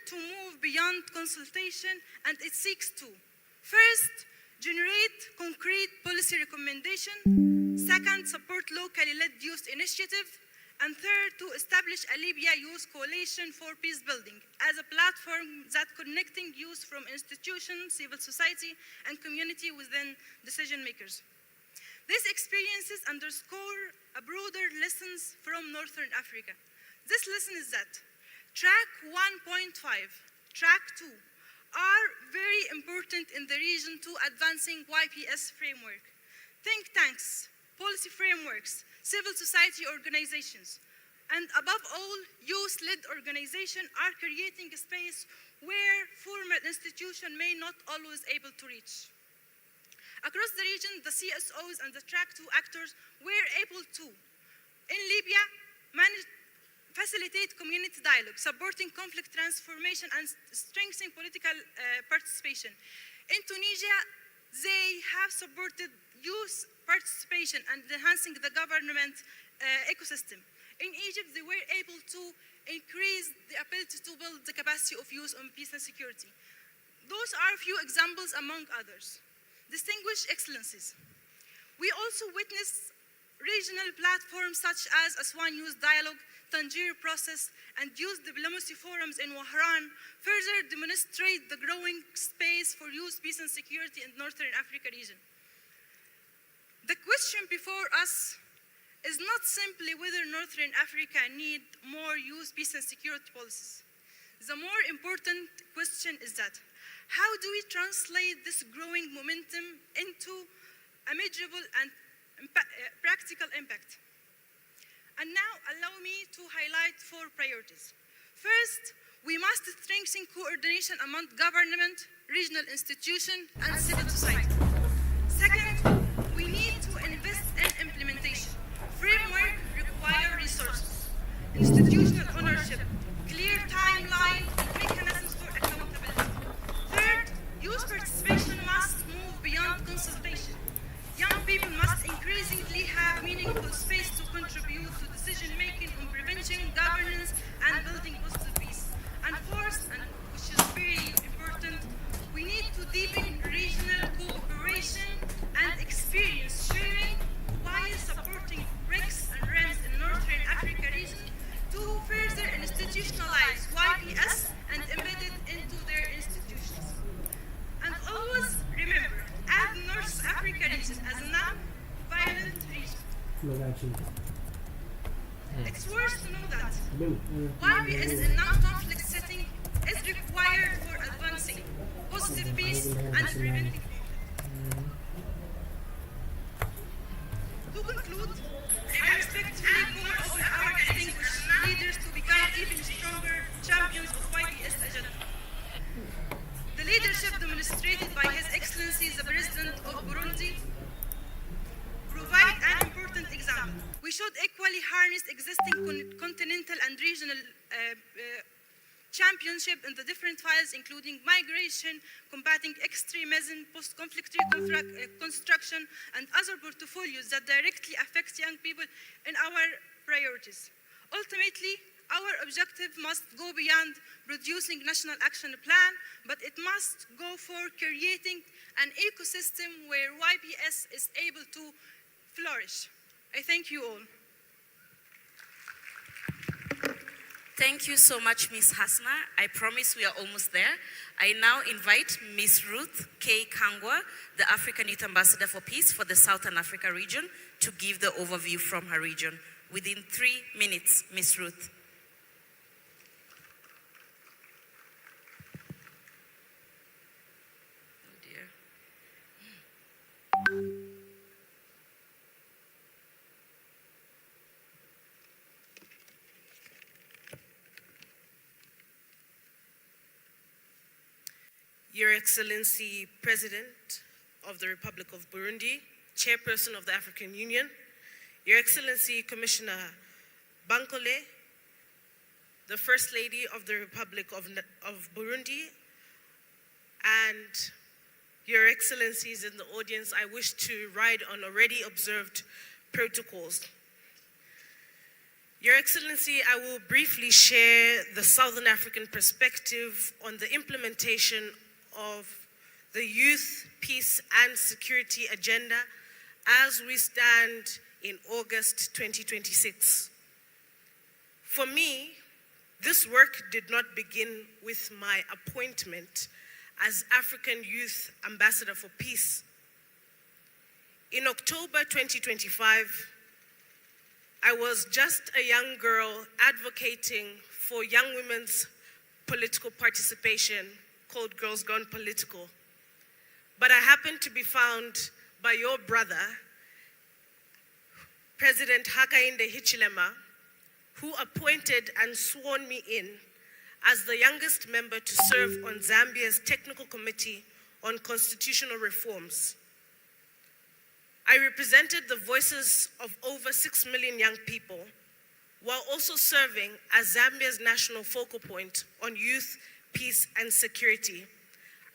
to move beyond consultation, and it seeks to, first, generate concrete policy recommendations, second, support locally led youth initiatives, and third, to establish a Libya Youth Coalition for Peace Building as a platform that connecting youth from institutions, civil society, and community within decision makers. These experiences underscore a broader lessons from Northern Africa. This lesson is that track 1.5, track 2 are very important in the region to advancing YPS framework. Think tanks, policy frameworks, civil society organizations, and above all, youth-led organizations are creating a space where formal institutions may not always able to reach. Across the region, the CSOs and the track 2 actors were able to, in Libya, facilitate community dialogue, supporting conflict transformation and strengthening political participation. In Tunisia, they have supported youth participation and enhancing the government ecosystem. In Egypt, they were able to increase the ability to build the capacity of youth on peace and security. Those are a few examples among others. Distinguished excellencies, we also witnessed regional platforms such as Aswan Youth Dialogue, Tangier Process, and youth diplomacy forums in Wahran further demonstrate the growing space for youth, peace, and security in the Northern Africa region. The question before us is not simply whether Northern Africa need more youth, peace, and security policies. The more important question is that, how do we translate this growing momentum into a measurable and practical impact? And now, allow me to highlight 4 priorities. First, we must strengthen coordination among government, regional institutions, and civil society. Second, we need to invest in implementation. Framework require resources, institutional ownership, clear timeline, mechanisms for accountability. Third, youth participation must move beyond consultation. Young people must increasingly have meaningful space to contribute to decision-making on prevention, governance, and building positive peace. And fourth, and which is very important, we need to deepen regional cooperation and experience sharing while supporting BRICS and RENs in Northern Africa region to further institutionalize YPS and embed it into their institutions. And always remember, add North Africa region as a non-violent region. It's worth to know that YPS in non-conflict setting is required for advancing positive peace and preventing conflict. To conclude, I respectfully call on our distinguished leaders to become even stronger champions of YPS agenda. The leadership demonstrated by His Excellency the President of Burundi provide an important example. We should equally harness existing continental and regional championship in the different files, including migration, combating extremism, post-conflict reconstruction, and other portfolios that directly affect young people in our priorities. Ultimately, our objective must go beyond producing national action plan, but it must go for creating an ecosystem where YPS is able to flourish. I thank you all. Thank you so much, Ms. Hasna. I promise we are almost there. I now invite Ms. Ruth K. Kangwa, the African Youth Ambassador for Peace for the Southern Africa region, to give the overview from her region. Within 3 minutes, Ms. Ruth. Your Excellency, President of the Republic of Burundi, Chairperson of the African Union, Your Excellency, Commissioner Bankole, the First Lady of the Republic of Burundi, and Your Excellencies in the audience, I wish to ride on already observed protocols. Your Excellency, I will briefly share the Southern African perspective on the implementation of the Youth, Peace and Security Agenda as we stand in August 2026. For me, this work did not begin with my appointment as African Youth Ambassador for Peace. In October 2025, I was just a young girl advocating for young women's political participation called Girls Gone Political. But I happened to be found by your brother, President Hakainde Hichilema, who appointed and sworn me in as the youngest member to serve on Zambia's Technical Committee on Constitutional Reforms. I represented the voices of over 6 million young people while also serving as Zambia's national focal point on youth, peace and security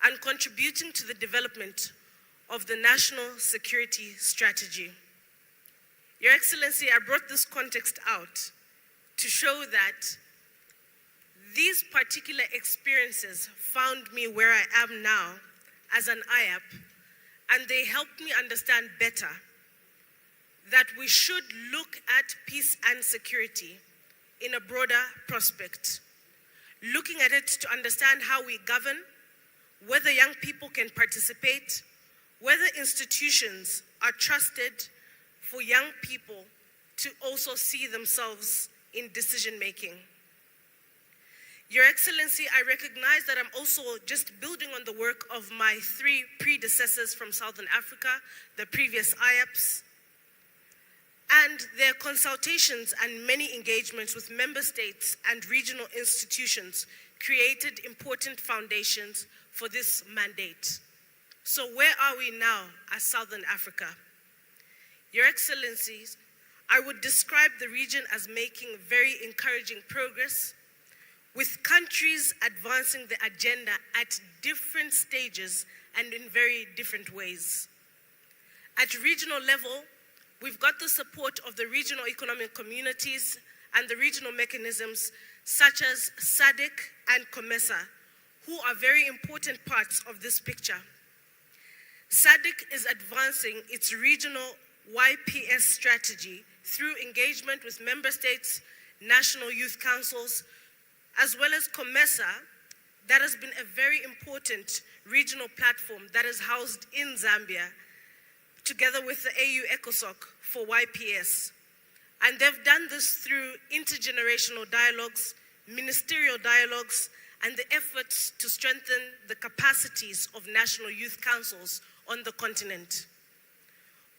and contributing to the development of the national security strategy. Your Excellency, I brought this context out to show that these particular experiences found me where I am now as an IAP, and they helped me understand better that we should look at peace and security in a broader prospect, looking at it to understand how we govern, whether young people can participate, whether institutions are trusted for young people to also see themselves in decision-making. Your Excellency, I recognize that I'm also just building on the work of my 3 predecessors from Southern Africa, the previous IAPs, and their consultations and many engagements with member states and regional institutions created important foundations for this mandate. So where are we now as Southern Africa? Your Excellencies, I would describe the region as making very encouraging progress, with countries advancing the agenda at different stages and in very different ways. At regional level, we've got the support of the regional economic communities and the regional mechanisms such as SADC and COMESA, who are very important parts of this picture. SADC is advancing its regional YPS strategy through engagement with member states, national youth councils, as well as COMESA, that has been a very important regional platform that is housed in Zambia, together with the AU ECOSOC for YPS. And they've done this through intergenerational dialogues, ministerial dialogues, and the efforts to strengthen the capacities of national youth councils on the continent.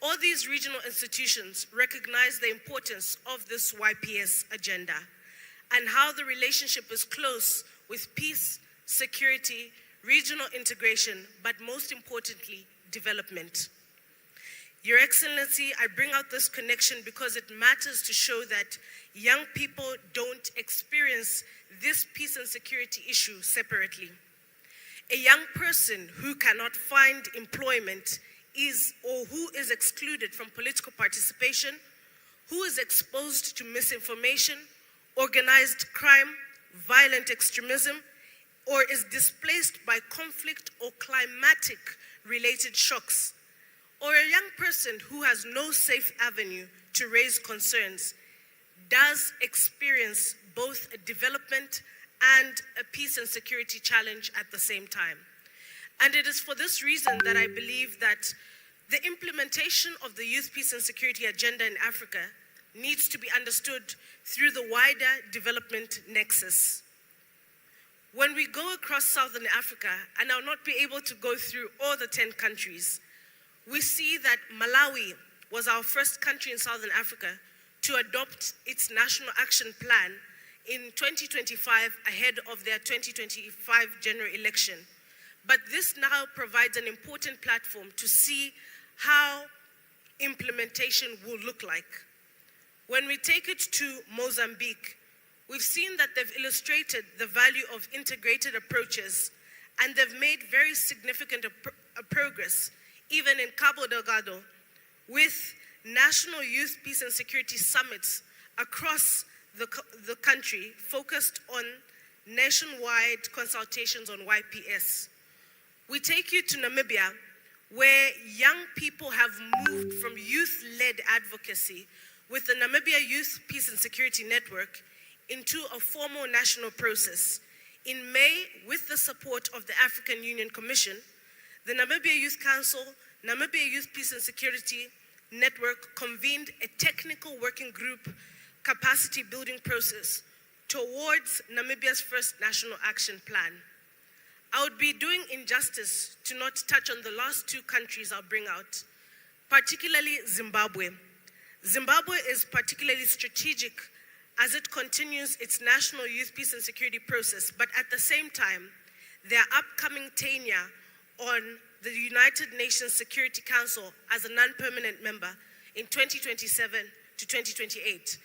All these regional institutions recognize the importance of this YPS agenda and how the relationship is close with peace, security, regional integration, but most importantly, development. Your Excellency, I bring out this connection because it matters to show that young people don't experience this peace and security issue separately. A young person who cannot find employment or who is excluded from political participation, who is exposed to misinformation, organized crime, violent extremism, or is displaced by conflict or climatic-related shocks, or a young person who has no safe avenue to raise concerns, does experience both a development and a peace and security challenge at the same time. And it is for this reason that I believe that the implementation of the Youth, Peace and Security Agenda in Africa needs to be understood through the wider development nexus. When we go across Southern Africa, and I'll not be able to go through all the 10 countries, we see that Malawi was our first country in Southern Africa to adopt its National Action Plan in 2025 ahead of their 2025 general election. but this now provides an important platform to see how implementation will look like. When we take it to Mozambique, we've seen that they've illustrated the value of integrated approaches, and they've made very significant progress, even in Cabo Delgado, with national youth peace and security summits across the country focused on nationwide consultations on YPS. We take you to Namibia, where young people have moved from youth-led advocacy with the Namibia Youth Peace and Security Network into a formal national process. In May, with the support of the African Union Commission, the Namibia Youth Council, Namibia Youth Peace and Security Network convened a technical working group capacity building process towards Namibia's first national action plan. I would be doing injustice to not touch on the last two countries I'll bring out, particularly Zimbabwe. Zimbabwe is particularly strategic as it continues its national youth peace and security process, but at the same time, their upcoming tenure on the United Nations Security Council as a non-permanent member in 2027 to 2028.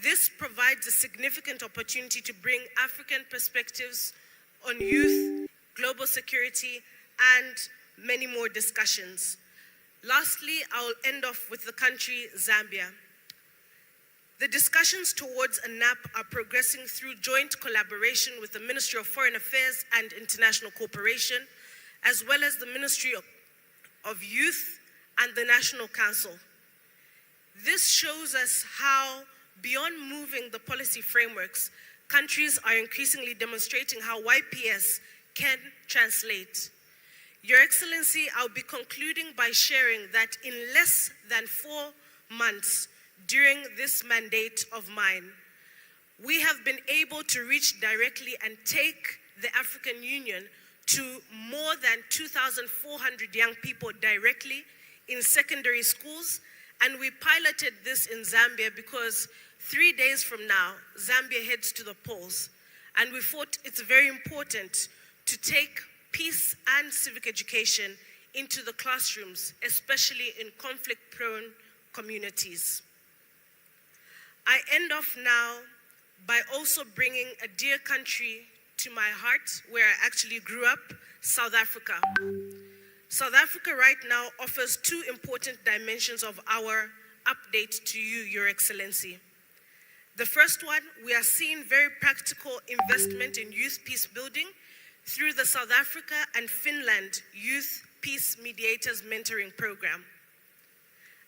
This provides a significant opportunity to bring African perspectives on youth, global security, and many more discussions. Lastly, I'll end off with the country Zambia. The discussions towards a NAP are progressing through joint collaboration with the Ministry of Foreign Affairs and International Cooperation, as well as the Ministry of Youth and the National Council. This shows us how, beyond moving the policy frameworks, countries are increasingly demonstrating how YPS can translate. Your Excellency, I'll be concluding by sharing that in less than 4 months during this mandate of mine, we have been able to reach directly and take the African Union to more than 2,400 young people directly in secondary schools. And we piloted this in Zambia because 3 days from now, Zambia heads to the polls. And we thought it's very important to take peace and civic education into the classrooms, especially in conflict-prone communities. I end off now by also bringing a dear country to my heart, where I actually grew up, South Africa. South Africa right now offers 2 important dimensions of our update to you, Your Excellency. The first one, we are seeing very practical investment in youth peace building through the South Africa and Finland Youth Peace Mediators Mentoring Program.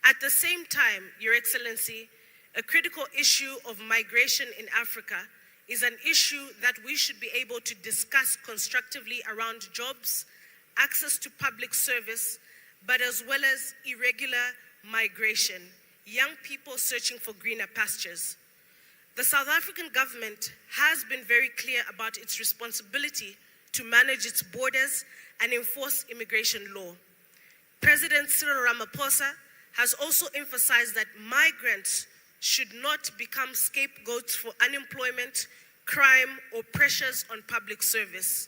At the same time, Your Excellency, a critical issue of migration in Africa is an issue that we should be able to discuss constructively around jobs, access to public service, but as well as irregular migration, young people searching for greener pastures. The South African government has been very clear about its responsibility to manage its borders and enforce immigration law. President Cyril Ramaphosa has also emphasized that migrants should not become scapegoats for unemployment, crime, or pressures on public service.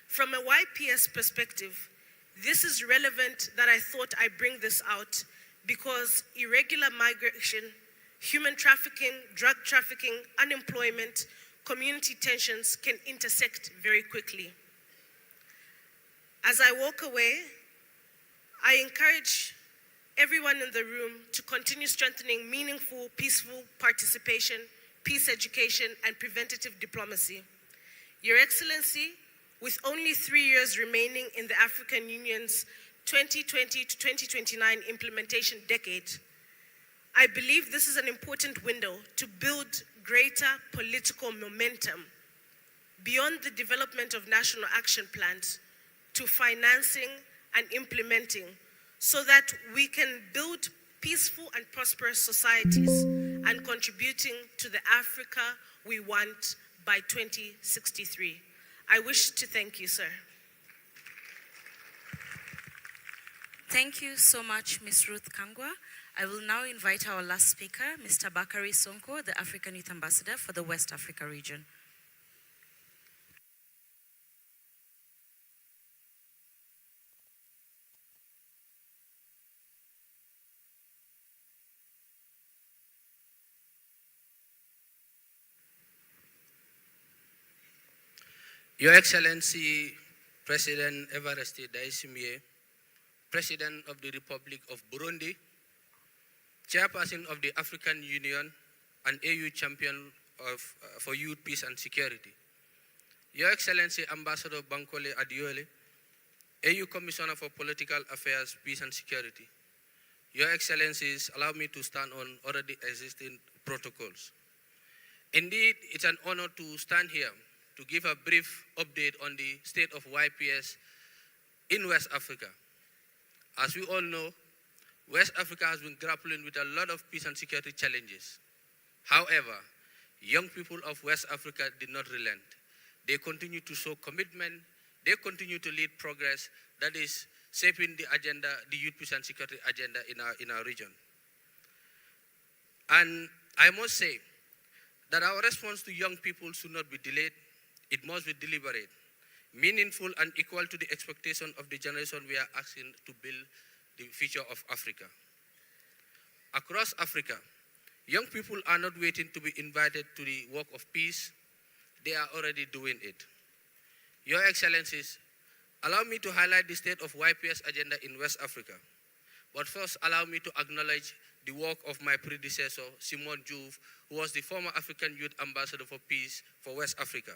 From a YPS perspective, this is relevant that I thought I'd bring this out because irregular migration, human trafficking, drug trafficking, unemployment, community tensions can intersect very quickly. As I walk away, I encourage everyone in the room to continue strengthening meaningful, peaceful participation, peace education, and preventative diplomacy. Your Excellency, with only 3 years remaining in the African Union's 2020 to 2029 implementation decade, I believe this is an important window to build greater political momentum beyond the development of national action plans to financing and implementing, so that we can build peaceful and prosperous societies and contributing to the Africa we want by 2063. I wish to thank you, sir. Thank you so much, Ms. Ruth Kangwa. I will now invite our last speaker, Mr. Bakari Sonko, the African Youth Ambassador for the West Africa region. Your Excellency, President Evariste Ndayishimiye, President of the Republic of Burundi, Chairperson of the African Union, and AU Champion for Youth, Peace and Security. Your Excellency, Ambassador Bankole Adiole, AU Commissioner for Political Affairs, Peace and Security. Your Excellencies, allow me to stand on already existing protocols. Indeed, it's an honor to stand here to give a brief update on the state of YPS in West Africa. As we all know, West Africa has been grappling with a lot of peace and security challenges. However, young people of West Africa did not relent. They continue to show commitment. They continue to lead progress that is shaping the agenda, the youth peace and security agenda in our region. And I must say that our response to young people should not be delayed. It must be deliberate, meaningful, and equal to the expectation of the generation we are asking to build the future of Africa. Across Africa, young people are not waiting to be invited to the work of peace. They are already doing it. Your Excellencies, allow me to highlight the state of YPS agenda in West Africa. But first, allow me to acknowledge the work of my predecessor, Simone Diouf, who was the former African Youth Ambassador for Peace for West Africa,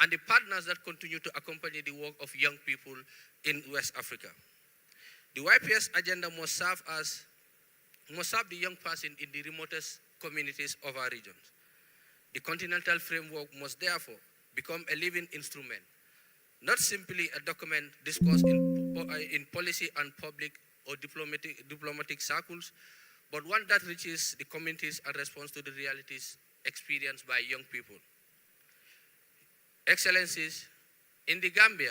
and the partners that continue to accompany the work of young people in West Africa. The YPS agenda must serve the young person in the remotest communities of our regions. The continental framework must therefore become a living instrument, not simply a document discussed in policy and public or diplomatic circles, but one that reaches the communities and responds to the realities experienced by young people. Excellencies, in the Gambia,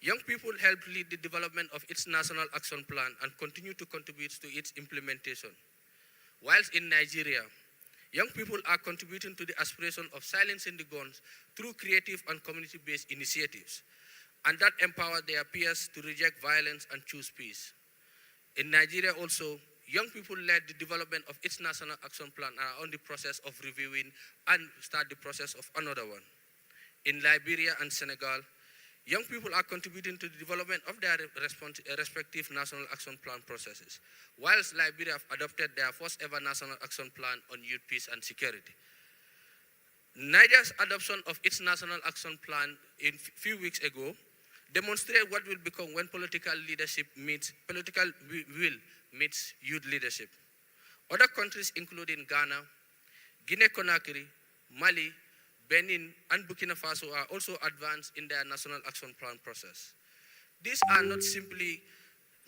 young people helped lead the development of its National Action Plan and continue to contribute to its implementation. Whilst in Nigeria, young people are contributing to the aspiration of silencing the guns through creative and community-based initiatives, and that empower their peers to reject violence and choose peace. In Nigeria also, young people led the development of its National Action Plan and are on the process of reviewing and start the process of another one. In Liberia and Senegal, young people are contributing to the development of their respective National Action Plan processes, whilst Liberia have adopted their first ever National Action Plan on youth, peace and security. Niger's adoption of its National Action Plan a few weeks ago demonstrated what will become when political will meets youth leadership. Other countries including Ghana, Guinea-Conakry, Mali, Benin, and Burkina Faso are also advanced in their National Action Plan process. These are not simply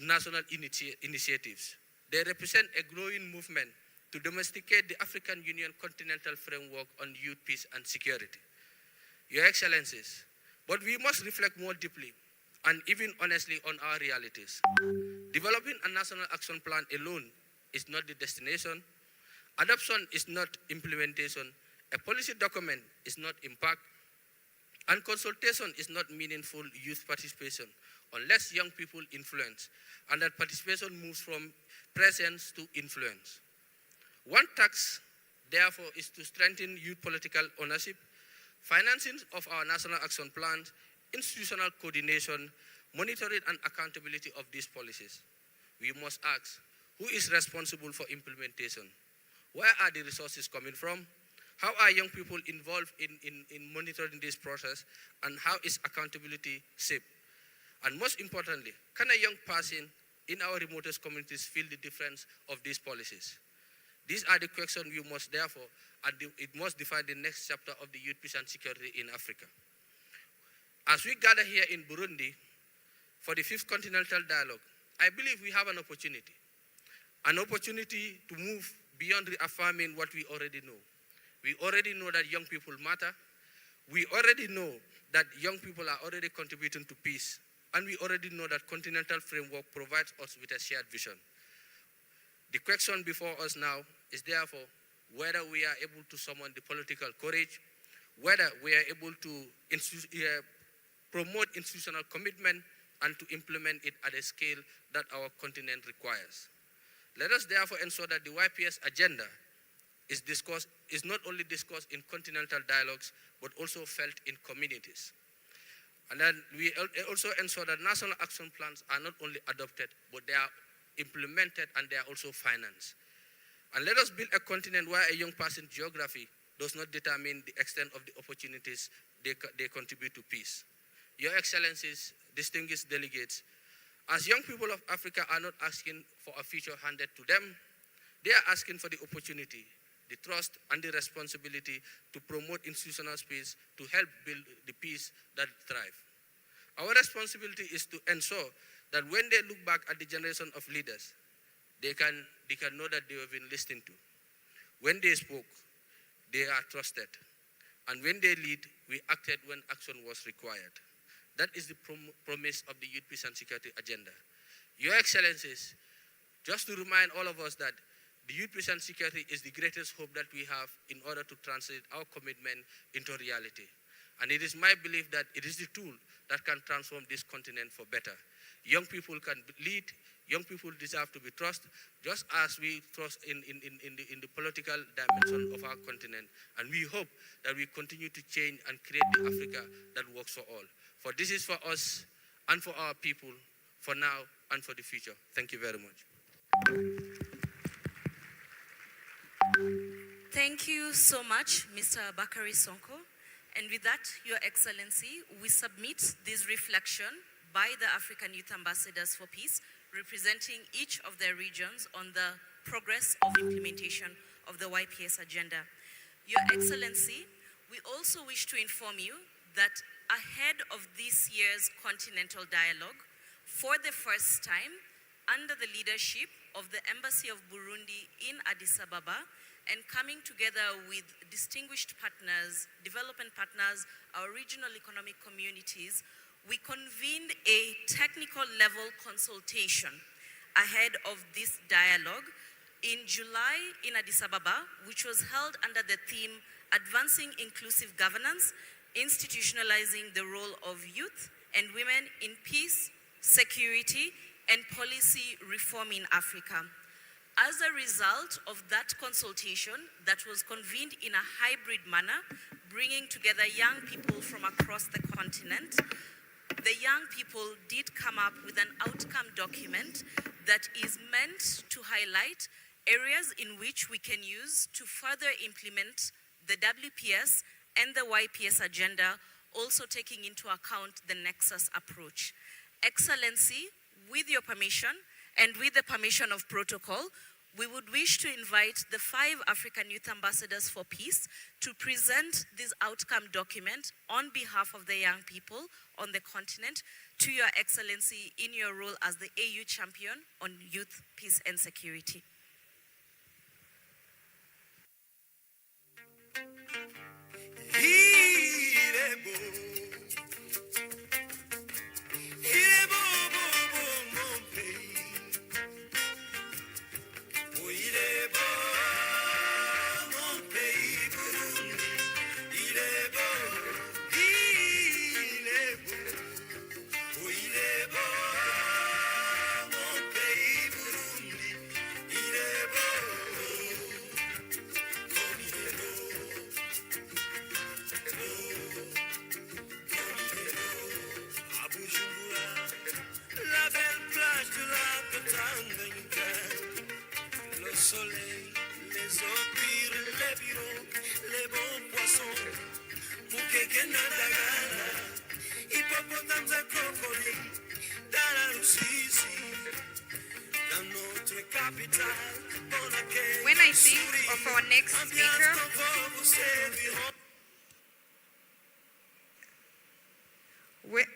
national initiatives. They represent a growing movement to domesticate the African Union Continental Framework on Youth, Peace and Security. Your Excellencies, but we must reflect more deeply and even honestly on our realities. Developing a National Action Plan alone is not the destination. Adoption is not implementation. A policy document is not impact, and consultation is not meaningful youth participation unless young people influence, and that participation moves from presence to influence. One task, therefore, is to strengthen youth political ownership, financing of our national action plans, institutional coordination, monitoring and accountability of these policies. We must ask, who is responsible for implementation? Where are the resources coming from? How are young people involved in monitoring this process, and how is accountability shaped? And most importantly, can a young person in our remotest communities feel the difference of these policies? These are the questions we must therefore, and it must define the next chapter of the youth, peace and security in Africa. As we gather here in Burundi for the 5th Continental Dialogue, I believe we have an opportunity to move beyond reaffirming what we already know. We already know that young people matter. We already know that young people are already contributing to peace. And we already know that Continental Framework provides us with a shared vision. The question before us now is therefore whether we are able to summon the political courage, whether we are able to promote institutional commitment and to implement it at a scale that our continent requires. Let us therefore ensure that the YPS agenda is not only discussed in continental dialogues, but also felt in communities. And then we also ensure that national action plans are not only adopted, but they are implemented and they are also financed. And let us build a continent where a young person's geography does not determine the extent of the opportunities they contribute to peace. Your Excellencies, distinguished delegates, as young people of Africa are not asking for a future handed to them, they are asking for the opportunity, the trust, and the responsibility to promote institutional space to help build the peace that thrive. Our responsibility is to ensure that when they look back at the generation of leaders, they can know that they have been listened to. When they spoke, they are trusted. And when they lead, we acted when action was required. That is the promise of the Youth Peace and Security agenda. Your Excellencies, just to remind all of us that the Youth Peace and Security is the greatest hope that we have in order to translate our commitment into reality. And it is my belief that it is the tool that can transform this continent for better. Young people can lead, young people deserve to be trusted, just as we trust in the political dimension of our continent. And we hope that we continue to change and create the Africa that works for all. For this is for us and for our people, for now and for the future. Thank you very much. Thank you so much, Mr. Bakari Sonko. And with that, Your Excellency, we submit this reflection by the African Youth Ambassadors for Peace, representing each of their regions on the progress of implementation of the YPS agenda. Your Excellency, we also wish to inform you that ahead of this year's Continental Dialogue, for the first time, under the leadership of the Embassy of Burundi in Addis Ababa, and coming together with distinguished partners, development partners, our regional economic communities, we convened a technical level consultation ahead of this dialogue in July in Addis Ababa, which was held under the theme Advancing Inclusive Governance, Institutionalizing the Role of Youth and Women in Peace, Security, and Policy Reform in Africa. As a result of that consultation that was convened in a hybrid manner, bringing together young people from across the continent, the young people did come up with an outcome document that is meant to highlight areas in which we can use to further implement the WPS and the YPS agenda, also taking into account the Nexus approach. Excellency, with your permission, and with the permission of protocol, we would wish to invite the 5 African Youth Ambassadors for Peace to present this outcome document on behalf of the young people on the continent to Your Excellency in your role as the AU champion on youth, peace, and security.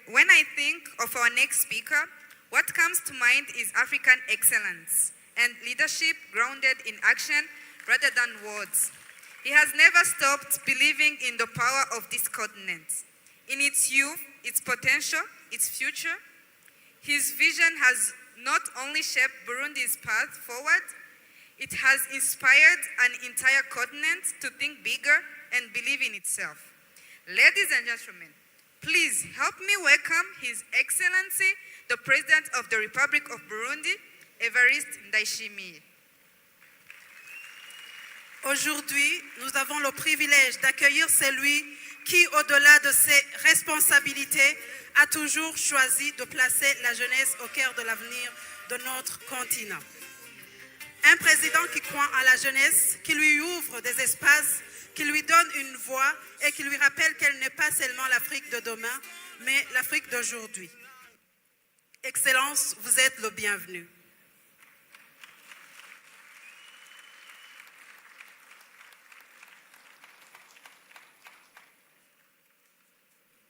When I think of our next speaker, what comes to mind is African excellence and leadership grounded in action rather than words. He has never stopped believing in the power of this continent, in its youth, its potential, its future. His vision has not only shaped Burundi's path forward, it has inspired an entire continent to think bigger and believe in itself. Ladies and gentlemen, please help me welcome His Excellency, the President of the Republic of Burundi, Evariste Ndayishimiye. Aujourd'hui, nous avons le privilège d'accueillir celui qui, au-delà de ses responsabilités, a toujours choisi de placer la jeunesse au cœur de l'avenir de notre continent. Un président qui croit à la jeunesse, qui lui ouvre des espaces, qui lui donne une voix et qui lui rappelle qu'elle n'est pas seulement l'Afrique de demain, mais l'Afrique d'aujourd'hui. Excellence, vous êtes le bienvenu.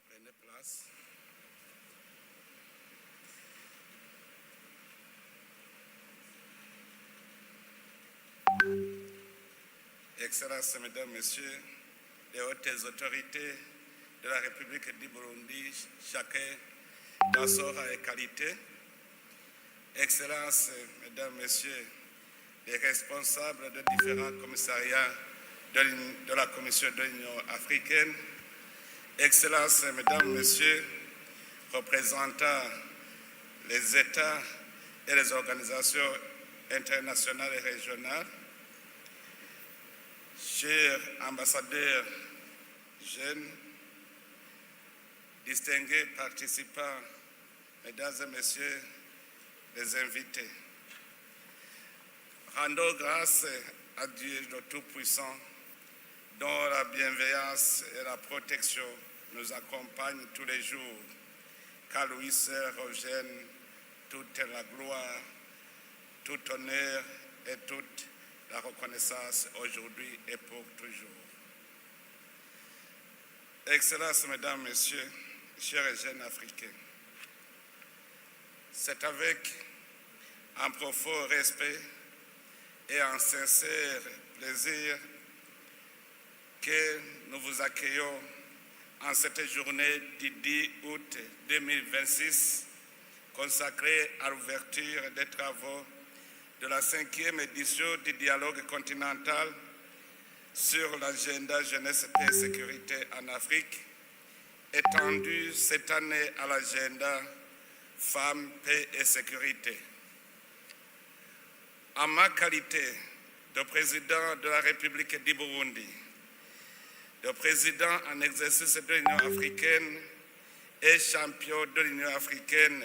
Prenez place. Excellences, Mesdames, Messieurs, les hautes autorités de la République du Burundi, chacun dans son rang et qualité. Excellences, Mesdames, Messieurs, les responsables de différents commissariats de la Commission de l'Union africaine. Excellences, Mesdames, Messieurs, représentants les États et les organisations internationales et régionales. Chers ambassadeurs jeunes, distingués participants, mesdames et messieurs les invités, rendons grâce à Dieu le Tout-Puissant, dont la bienveillance et la protection nous accompagnent tous les jours, car lui seul revienne toute la gloire, tout honneur et toute la reconnaissance aujourd'hui et pour toujours. Excellences, Mesdames, Messieurs, chers et jeunes Africains, c'est avec un profond respect et un sincère plaisir que nous vous accueillons en cette journée du 10 août 2026 consacrée à l'ouverture des travaux de la 5e édition du dialogue continental sur l'agenda jeunesse, paix et sécurité en Afrique, étendue cette année à l'agenda femmes, paix et sécurité. En ma qualité de président de la République du Burundi, de président en exercice de l'Union africaine et champion de l'Union africaine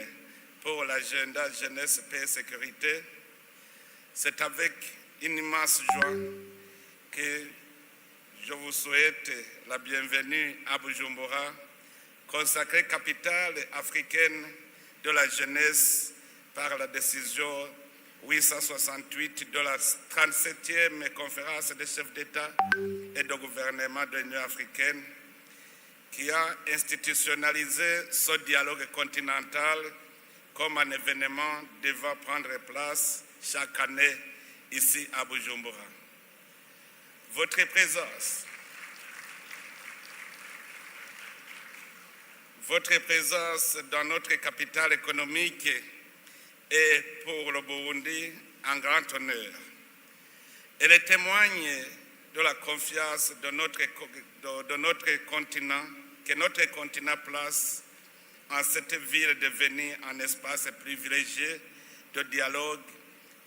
pour l'agenda jeunesse, paix et sécurité, c'est avec une immense joie que je vous souhaite la bienvenue à Bujumbura, consacrée capitale africaine de la jeunesse par la décision 868 de la 37e conférence des chefs d'État et de gouvernement de l'Union africaine, qui a institutionnalisé ce dialogue continental comme un événement devant prendre place chaque année ici à Bujumbura. Votre présence dans notre capitale économique est pour le Burundi un grand honneur. Elle témoigne de la confiance de notre continent, que notre continent place en cette ville devenue un espace privilégié de dialogue,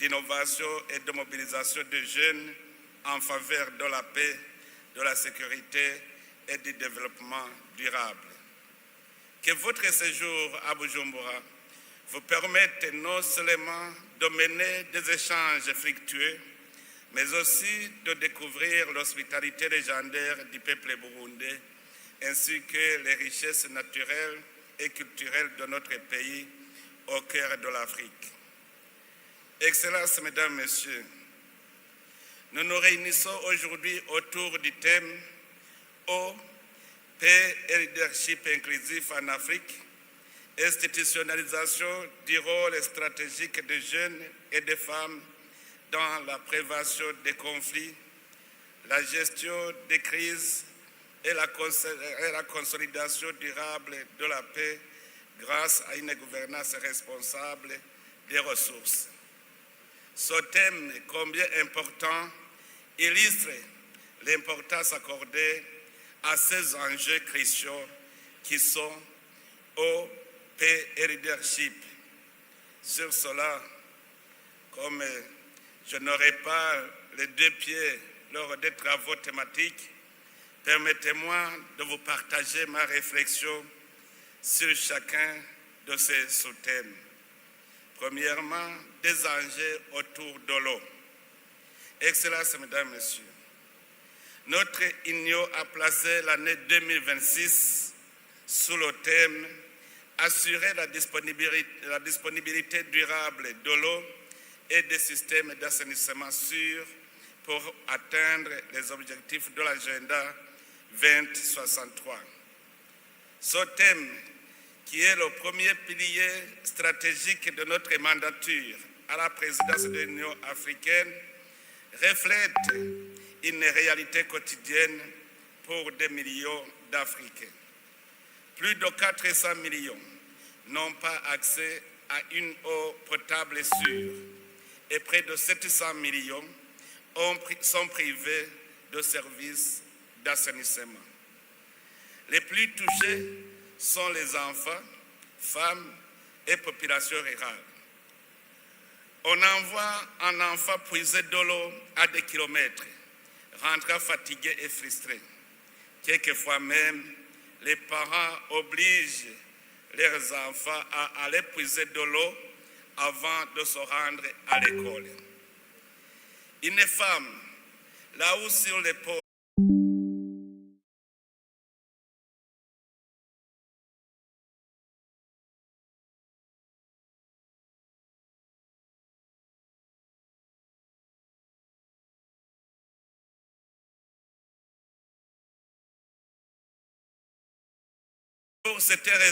d'innovation et de mobilisation de jeunes en faveur de la paix, de la sécurité et du développement durable. Que votre séjour à Bujumbura vous permette non seulement de mener des échanges fructueux, mais aussi de découvrir l'hospitalité légendaire du peuple burundais, ainsi que les richesses naturelles et culturelles de notre pays au cœur de l'Afrique. Excellences, Mesdames, Messieurs, nous nous réunissons aujourd'hui autour du thème « Eau, paix et leadership inclusif en Afrique », institutionnalisation du rôle stratégique des jeunes et des femmes dans la prévention des conflits, la gestion des crises et la consolidation durable de la paix grâce à une gouvernance responsable des ressources. Ce thème, combien important, illustre l'importance accordée à ces enjeux cruciaux qui sont eau, paix et leadership. Sur cela, comme je n'aurai pas les deux pieds lors des travaux thématiques, Permettez-moi de vous partager ma réflexion sur chacun de ces sous-thèmes. Premièrement, des enjeux autour de l'eau. Excellences, Mesdames, Messieurs, notre union a placé l'année 2026 sous le thème « Assurer la disponibilité durable de l'eau et des systèmes d'assainissement sûrs pour atteindre les objectifs de l'agenda 2063 ». Ce thème, qui est le premier pilier stratégique de notre mandature à la présidence de l'Union africaine, reflète une réalité quotidienne pour des millions d'Africains. Plus de 400 millions n'ont pas accès à une eau potable sûre et près de 700 millions sont privés de services d'assainissement. Les plus touchés sont les enfants, femmes et populations rurales. On envoie un enfant puiser de l'eau à des kilomètres, rentrant fatigué et frustré. Quelquefois même, les parents obligent leurs enfants à aller puiser de l'eau avant de se rendre à l'école. Une femme, là où sur l'épaule, pour cette raison,